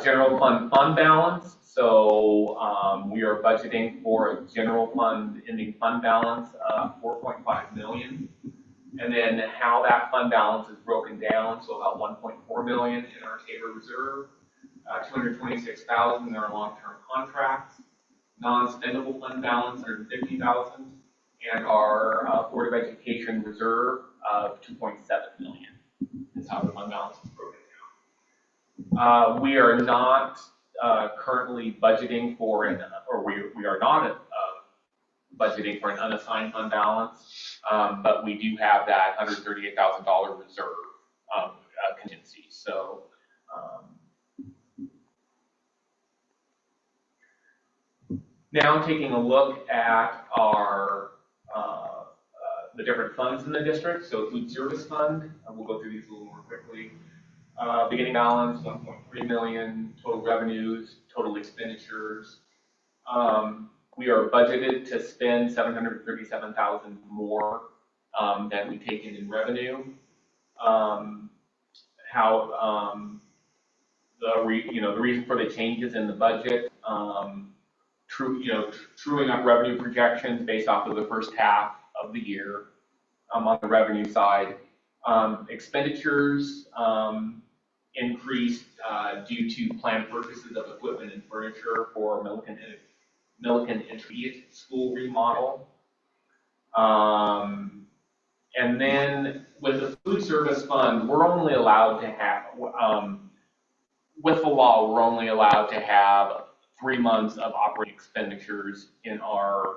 General fund balance. So we are budgeting for a general fund ending fund balance of $4.5 million. And then how that fund balance is broken down, so about $1.4 million in our Tabor reserve, $226,000 in our long-term contracts, non-spendable fund balance $150,000, and our Board of Education reserve of $2.7 million. That's how the fund balance is broken down. We are not currently budgeting for we are not budgeting for an unassigned fund balance, but we do have that $138,000 reserve contingency. So now taking a look at our the different funds in the district. So food service fund, we'll go through these a little more quickly. Beginning balance, 1.3 million, total revenues, total expenditures. We are budgeted to spend 737,000 more than we take in revenue. The reason for the changes in the budget, truing up revenue projections based off of the first half of the year on the revenue side. Expenditures increased due to planned purchases of equipment and furniture for Milliken Intermediate School remodel. And then with the food service fund, we're only allowed to have, with the law, we're only allowed to have 3 months of operating expenditures in our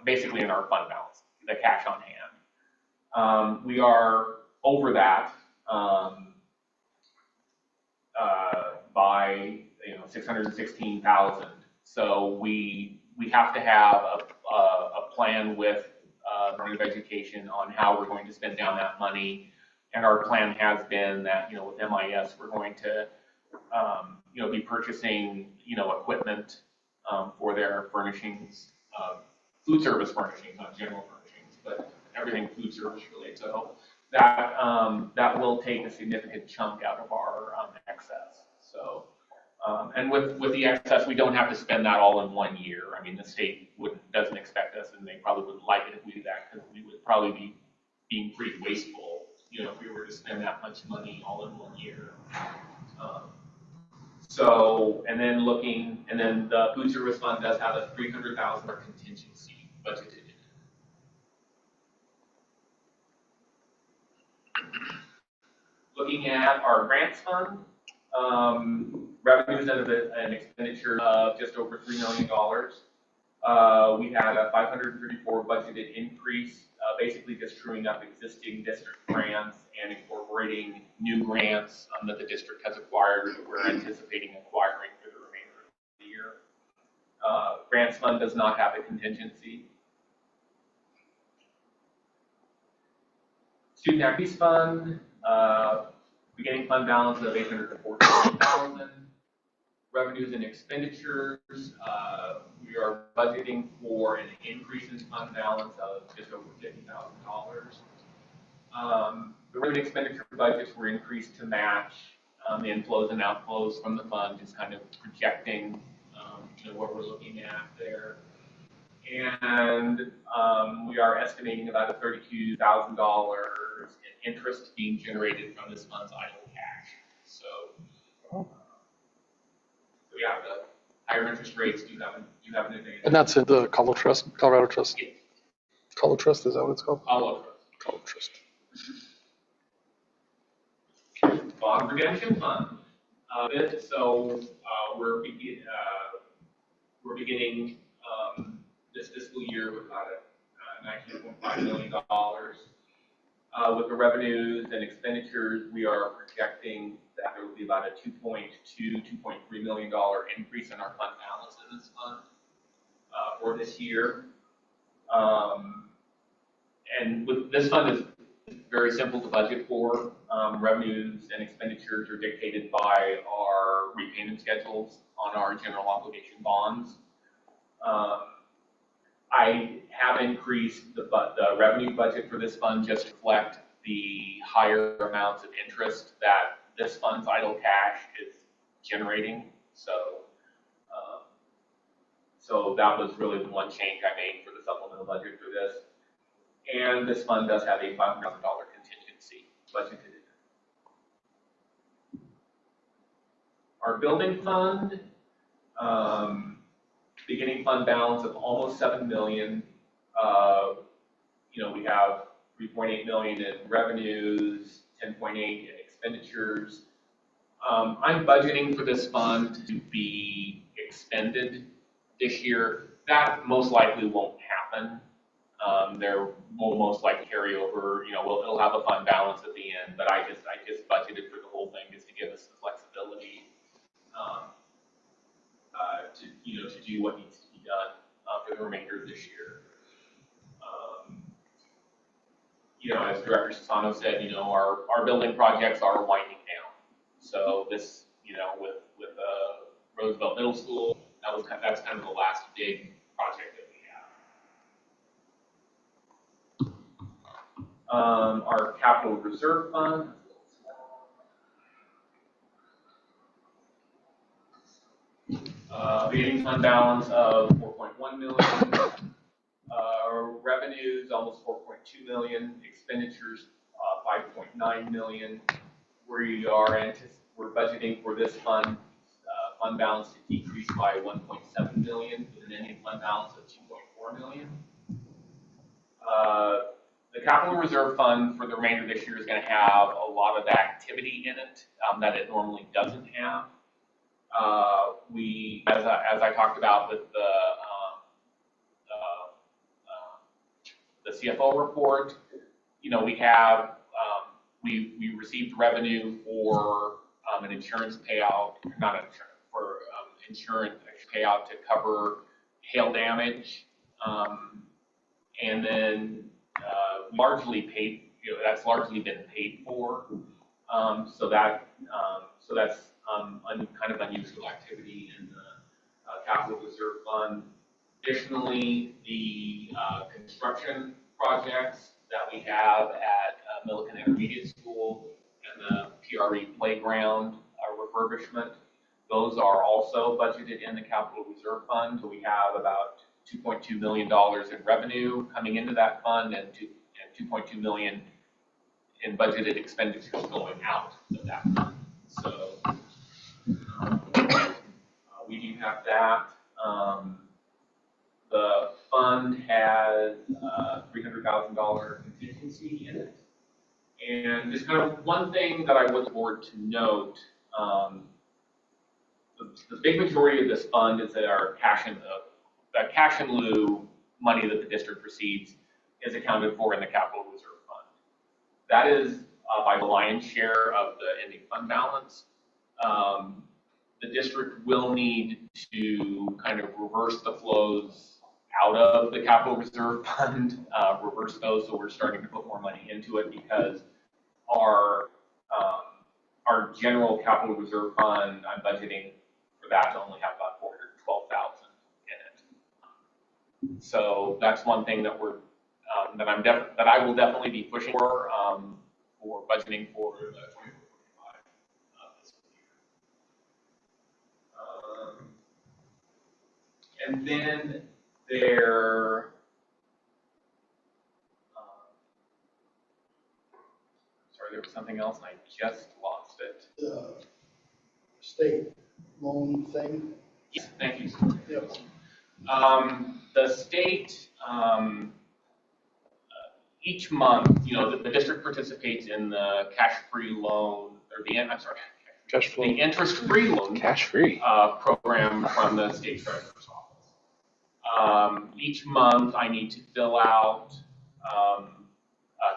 basically in our fund balance, the cash on hand. We are over that by 616,000. So we have to have a plan with Department of Education on how we're going to spend down that money. And our plan has been that with MIS we're going to be purchasing equipment for their furnishings, food service furnishings, not general furnishings, but everything food service related. So that will take a significant chunk out of our excess. So and with the excess, we don't have to spend that all in 1 year. I mean, the state doesn't expect us, and they probably wouldn't like it if we did that, because we would probably be being pretty wasteful, if we were to spend that much money all in 1 year. And then the food service fund does have a $300,000 contingency budgeted. Looking at our grants fund, revenues and expenditure of just over $3 million. We had a 534 budgeted increase, basically just truing up existing district grants and incorporating new grants that the district has acquired or we're anticipating acquiring for the remainder of the year. Grants fund does not have a contingency. Student activities fund, beginning fund balance of $814,000. Revenues and expenditures, we are budgeting for an increase in fund balance of just over $50,000. The revenue expenditure budgets were increased to match the inflows and outflows from the fund, just kind of projecting what we're looking at there. And we are estimating about $32,000 in interest being generated from this fund's idle cash. So yeah, the higher interest rates do have an advantage. And that's in the Colorado Trust? Yes. Colorado Trust, is that what it's called? Colorado Trust. Bond redemption fund. We're beginning this fiscal year with about $19.5 million. With the revenues and expenditures, we are projecting that there will be about a $2.3 million increase in our fund balance in this fund for this year. And with this fund is very simple to budget for. Revenues and expenditures are dictated by our repayment schedules on our general obligation bonds. I have increased the revenue budget for this fund just to reflect the higher amounts of interest that this fund's idle cash is generating. So that was really the one change I made for the supplemental budget for this. And this fund does have a $500,000 contingency budgeted in. Our building fund, beginning fund balance of almost $7 million. We have $3.8 million in revenues, $10.8 in expenditures. I'm budgeting for this fund to be expended this year. That most likely won't happen. There will most likely carry over, it'll have a fund balance at the end, but I just budgeted for the whole thing just to give us the flexibility, to do what needs to be done, for the remainder of this year. As Director Sassano said, our building projects are winding down. So this, with Roosevelt Middle School, that's kind of the last big project that we have. Our capital reserve fund. Beginning fund balance of 4.1 million. Revenues almost 4.2 million. Expenditures 5.9 million. We're budgeting for this fund balance to decrease by 1.7 million with an ending fund balance of 2.4 million. The capital reserve fund for the remainder of this year is going to have a lot of activity in it that it normally doesn't have. As I talked about with the CFO report, we have we received revenue for an insurance payout, not insurance, for insurance payout to cover hail damage, and then largely paid. That's largely been paid for. So that's kind of unusual activity in the capital reserve fund. Additionally, the construction projects that we have at Milliken Intermediate School and the PRE playground refurbishment, those are also budgeted in the capital reserve fund. So we have about $2.2 million in revenue coming into that fund and 2.2 million in budgeted expenditures going out of that fund. So we do have that. The fund has $300,000 contingency in it. And just kind of one thing that I want the board to note, the big majority of this fund is that our cash in lieu money that the district receives is accounted for in the capital reserve fund. That is by the lion's share of the ending fund balance. The district will need to kind of reverse the flows out of the capital reserve fund, reverse those, so we're starting to put more money into it because our general capital reserve fund, I'm budgeting for that to only have about 412,000 in it. So that's one thing that we're that I will definitely be pushing for budgeting for the 2025 fiscal year. And then there, sorry, there was something else and I just lost it. The state loan thing. Yes, thank you. Yep. The state, each month, the district participates in the cash-free loan, or the interest-free loan program from the state treasurer's office. Each month, I need to fill out a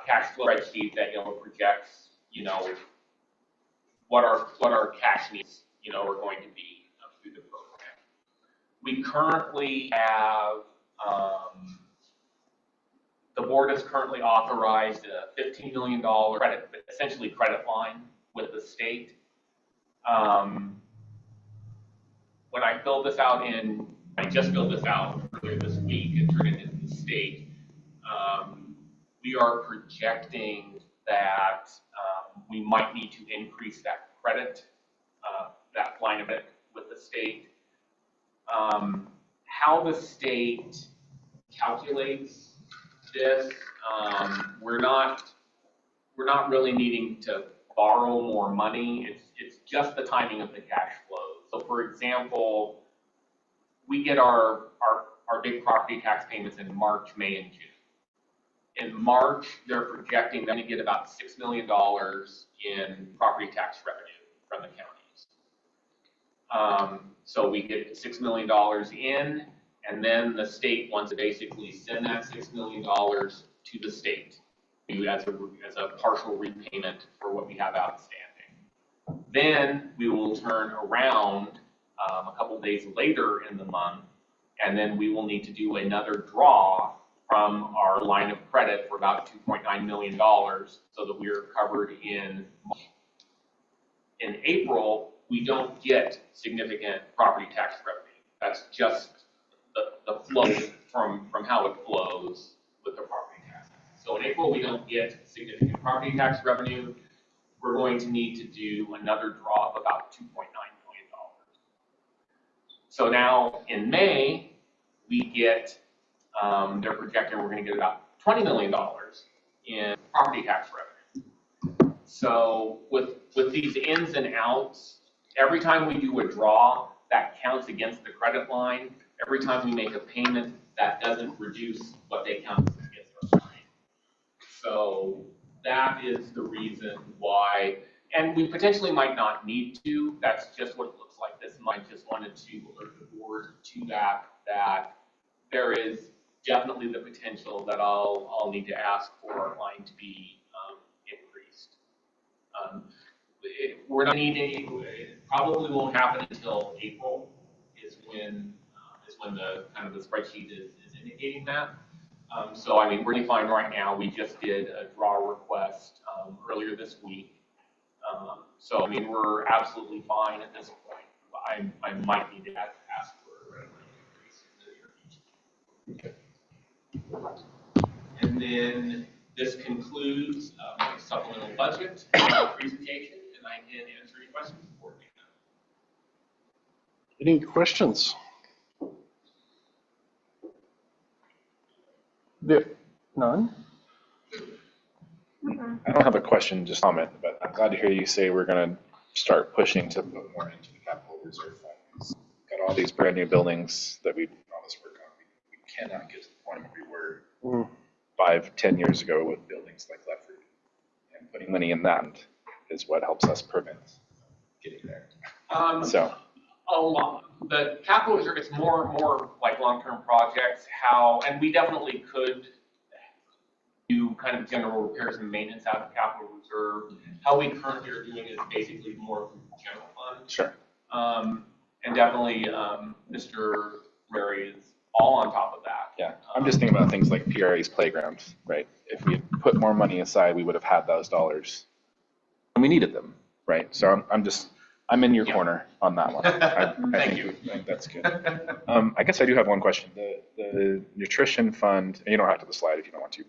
cash flow spreadsheet that projects, what our cash needs, are going to be through the program. We currently have. The board has currently authorized a $15 million essentially credit line with the state. When I filled this out I just filled this out earlier this week and turned it into the state. We are projecting that we might need to increase that credit, that line of it with the state. How the state calculates this, we're not really needing to borrow more money. It's just the timing of the cash flow. So, for example, we get our big property tax payments in March, May, and June. In March, they're projecting them to get about $6 million in property tax revenue from the county. So we get $6 million in, and then the state wants to basically send that $6 million to the state as a partial repayment for what we have outstanding. Then we will turn around a couple days later in the month, and then we will need to do another draw from our line of credit for about $2.9 million so that we are covered in March. In April, we don't get significant property tax revenue. That's just the flow from how it flows with the property tax. So in April, we don't get significant property tax revenue. We're going to need to do another draw of about $2.9 million. So now in May, we get, they're projecting we're going to get about $20 million in property tax revenue. So with these ins and outs, every time we do a draw, that counts against the credit line. Every time we make a payment, that doesn't reduce what they count against our line. So that is the reason why, and we potentially might not need to. That's just what it looks like this month. Just wanted to alert the board to that there is definitely the potential that I'll need to ask for our line to be increased. We're not needing, it probably won't happen until April is when the kind of the spreadsheet is indicating that. So I mean, we're really fine right now. We just did a draw request earlier this week. So I mean, we're absolutely fine at this point. I might need to ask for a increase in the near future. Okay. And then this concludes my supplemental budget presentation, and I can answer any questions for you. Any questions? None? I don't have a question, just a comment, but I'm glad to hear you say we're going to start pushing to put more into the capital reserve fund. Got all these brand new buildings that we've done all this work on. We cannot get to the point where we were 5-10 years ago with buildings like Lefford. And putting money in that is what helps us prevent getting there. So. A lot. The capital reserve, it's more like long-term projects. And we definitely could do kind of general repairs and maintenance out of capital reserve. How we currently are doing is basically more general fund. Sure. And definitely Mr. Murray is all on top of that. Yeah, I'm just thinking about things like PRA's playground, right? If we had put more money aside, we would have had those dollars, and we needed them, right? So I'm in your corner on that one. I think that's good. I guess I do have one question. The nutrition fund, and you don't have to the slide if you don't want to,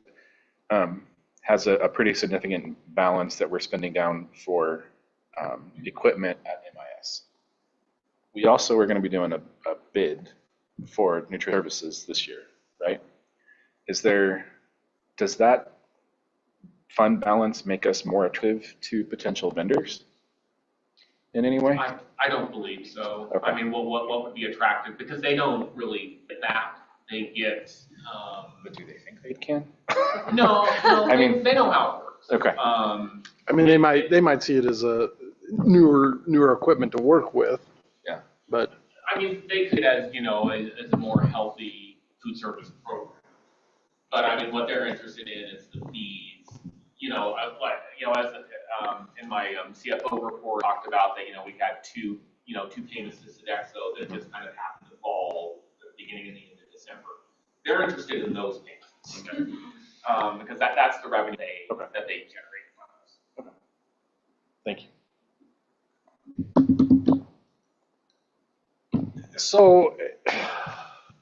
has a pretty significant balance that we're spending down for equipment at MIS. We also are going to be doing a bid for nutrition services this year, right? Does that fund balance make us more attractive to potential vendors in any way? I don't believe so. Okay. I mean, what would be attractive? Because they don't really get that. They get. But do they think they can? No, I mean, they know how it works. Okay. I mean, they might see it as a newer equipment to work with. Yeah. But I mean, they could as a more healthy food service program. But I mean, what they're interested in is the fees. In my CFO report talked about that. We had two payments to Sodexo that just kind of happened to fall at the beginning and the end of December. They're interested in those payments, okay? Because that's the revenue that they generate from us. Okay. Thank you. So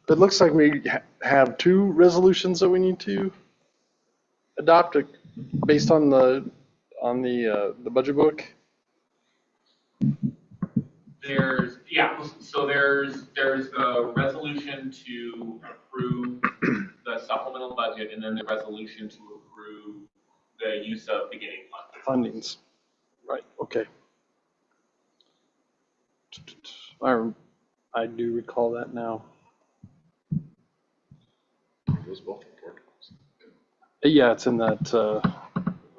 it looks like we have two resolutions that we need to adopt based on the budget book. There's the resolution to approve the supplemental budget, and then the resolution to approve the use of beginning Fundings. Right, okay. I do recall that now. Those both important. Yeah, it's in that, And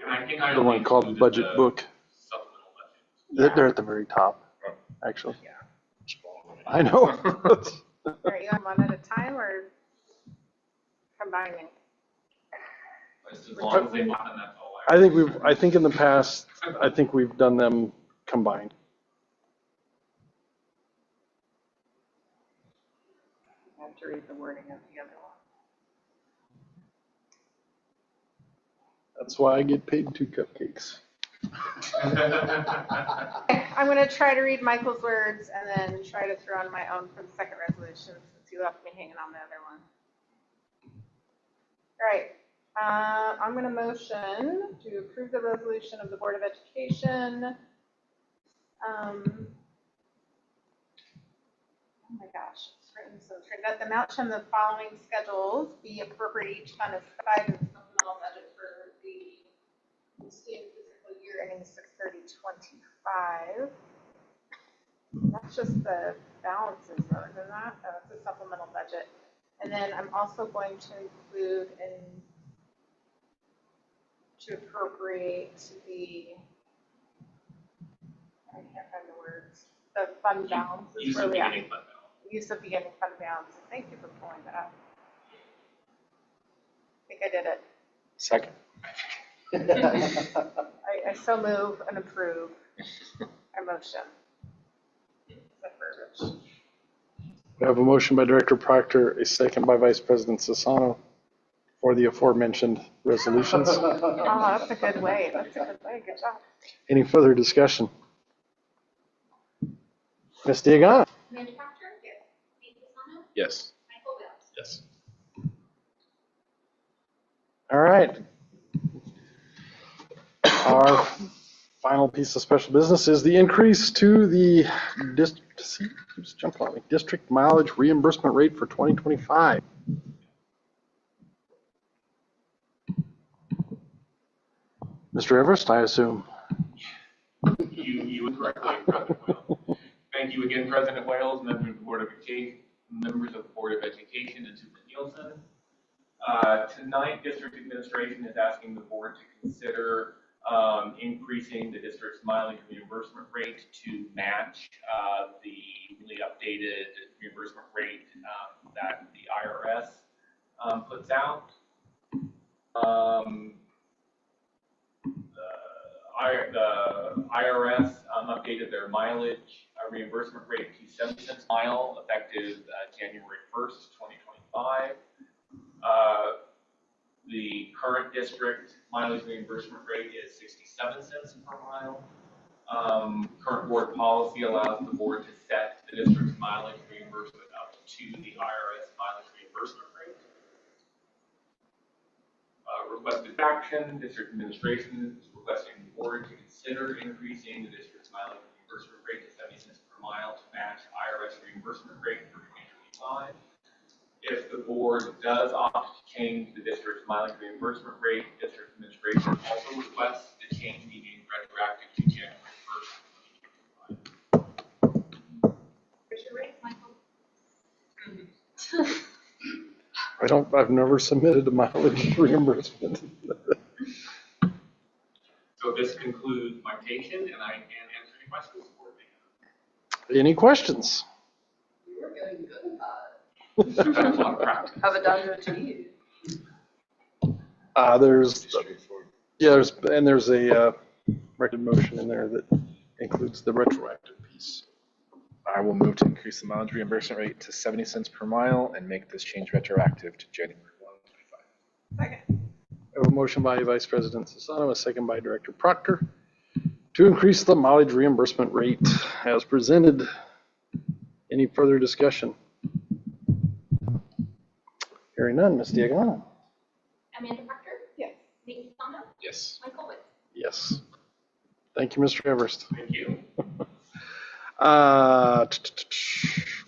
I think the one called budget book. Supplemental budget. They're at the very top, actually. Yeah. I know. All right, you want one at a time or combining? As long as they want, and that's all I. I think in the past, I think we've done them combined. I have to read the wording of the other one. That's why I get paid 2 cupcakes. I'm going to try to read Michael's words and then try to throw in my own for the second resolution since you left me hanging on the other one. All right. I'm going to motion to approve the resolution of the Board of Education. Oh my gosh, it's written so strange. That the amount from the following schedules be appropriate each fund is specified in the supplemental budget for the student fiscal year ending 6/30/25. That's just the balances though, isn't that? Oh, it's a supplemental budget. And then I'm also going to include to appropriate the, I can't find the words, the fund balance is where we are. Use of beginning fund balance. Thank you for pulling that up. I think I did it. Second. I so move and approve our motion. We have a motion by Director Proctor, a second by Vice President Sassano for the aforementioned resolutions. Oh, that's a good way. That's a good way. Good job. Any further discussion? Ms. Diagana? Amanda Proctor? Yes. Pete Fasano? Yes. Michael Wells? Yes. All right. Our final piece of special business is the increase to the district mileage reimbursement rate for 2025. Mr. Everest, I assume. You were correctly, President Wales. Thank you again, President Wales, members of the Board of Education, and Superintendent Nielsen. Tonight, district administration is asking the board to consider increasing the district's mileage reimbursement rate to match the newly updated reimbursement rate that the IRS puts out. The IRS updated their mileage reimbursement rate to 70 cents a mile effective January 1st, 2025. The current district mileage reimbursement rate is 67 cents per mile. Current board policy allows the board to set the district's mileage reimbursement up to the IRS mileage reimbursement rate. Requested action, district administration is requesting the board to consider increasing the district's mileage reimbursement rate to 70 cents per mile to match IRS reimbursement rate for 2025. If the board does opt to change the district's mileage reimbursement rate, district administration also requests the change be made retroactive to January 1st, 2025. Where's your rate, Michael? I've never submitted a mileage reimbursement. So this concludes my presentation, and I can answer any questions the board may have. Any questions? You're getting good at that. Have it done to you. There's a recommended motion in there that includes the retroactive piece. I will move to increase the mileage reimbursement rate to 70 cents per mile and make this change retroactive to January 1, 2025. Second. I have a motion by Vice President Sassano, a second by Director Proctor, to increase the mileage reimbursement rate as presented. Any further discussion? Hearing none, Ms. Diagana. Amanda Proctor? Yes. Pete Fasano? Yes. Michael Witt? Yes. Thank you, Mr. Everest. Thank you.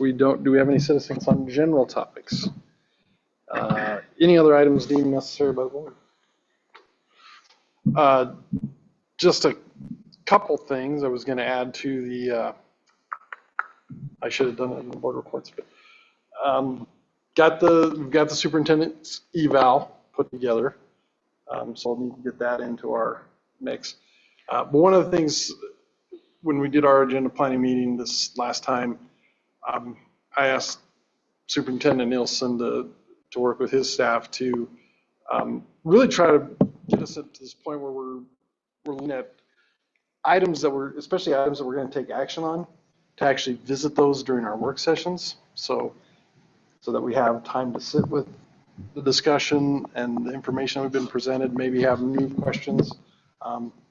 Do we have any citizens on general topics? Any other items deemed necessary by the board? Just a couple things I was going to add to the, I should have done it in the board reports, but we've got the superintendent's eval put together. So I'll need to get that into our mix. But one of the things when we did our agenda planning meeting this last time, I asked Superintendent Nielsen to work with his staff to really try to get us up to this point where we're looking at items that especially items that we're going to take action on, to actually visit those during our work sessions, so that we have time to sit with the discussion and the information we've been presented, maybe have new questions.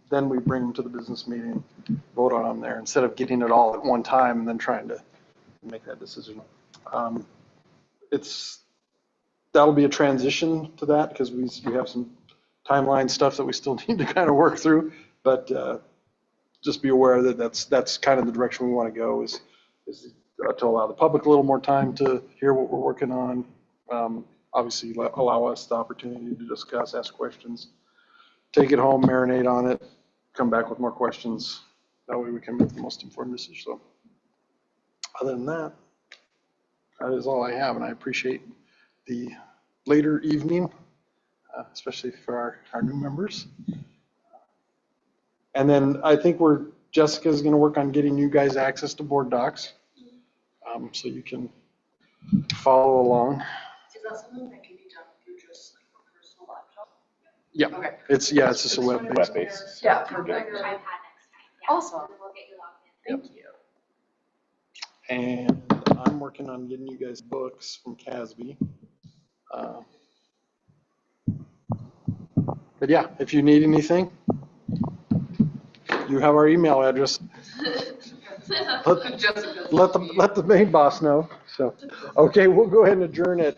Then we bring them to the business meeting, vote on them there, instead of getting it all at one time and then trying to make that decision. That'll be a transition to that, because we have some timeline stuff that we still need to kind of work through, but just be aware that that's kind of the direction we want to go, is to allow the public a little more time to hear what we're working on. Obviously, allow us the opportunity to discuss, ask questions, take it home, marinate on it, come back with more questions. That way we can make the most informed decision. So other than that, that is all I have, and I appreciate the later evening, especially for our new members. And then I think Jessica's going to work on getting you guys access to board docs, so you can follow along. Is that something that can be done through just like a personal laptop? Yeah, Okay. it's just a web-based. Yeah, perfect. Awesome. Thank you. And I'm working on getting you guys books from CASB. But yeah, if you need anything, you have our email address. Let the main boss know. So, okay, we'll go ahead and adjourn at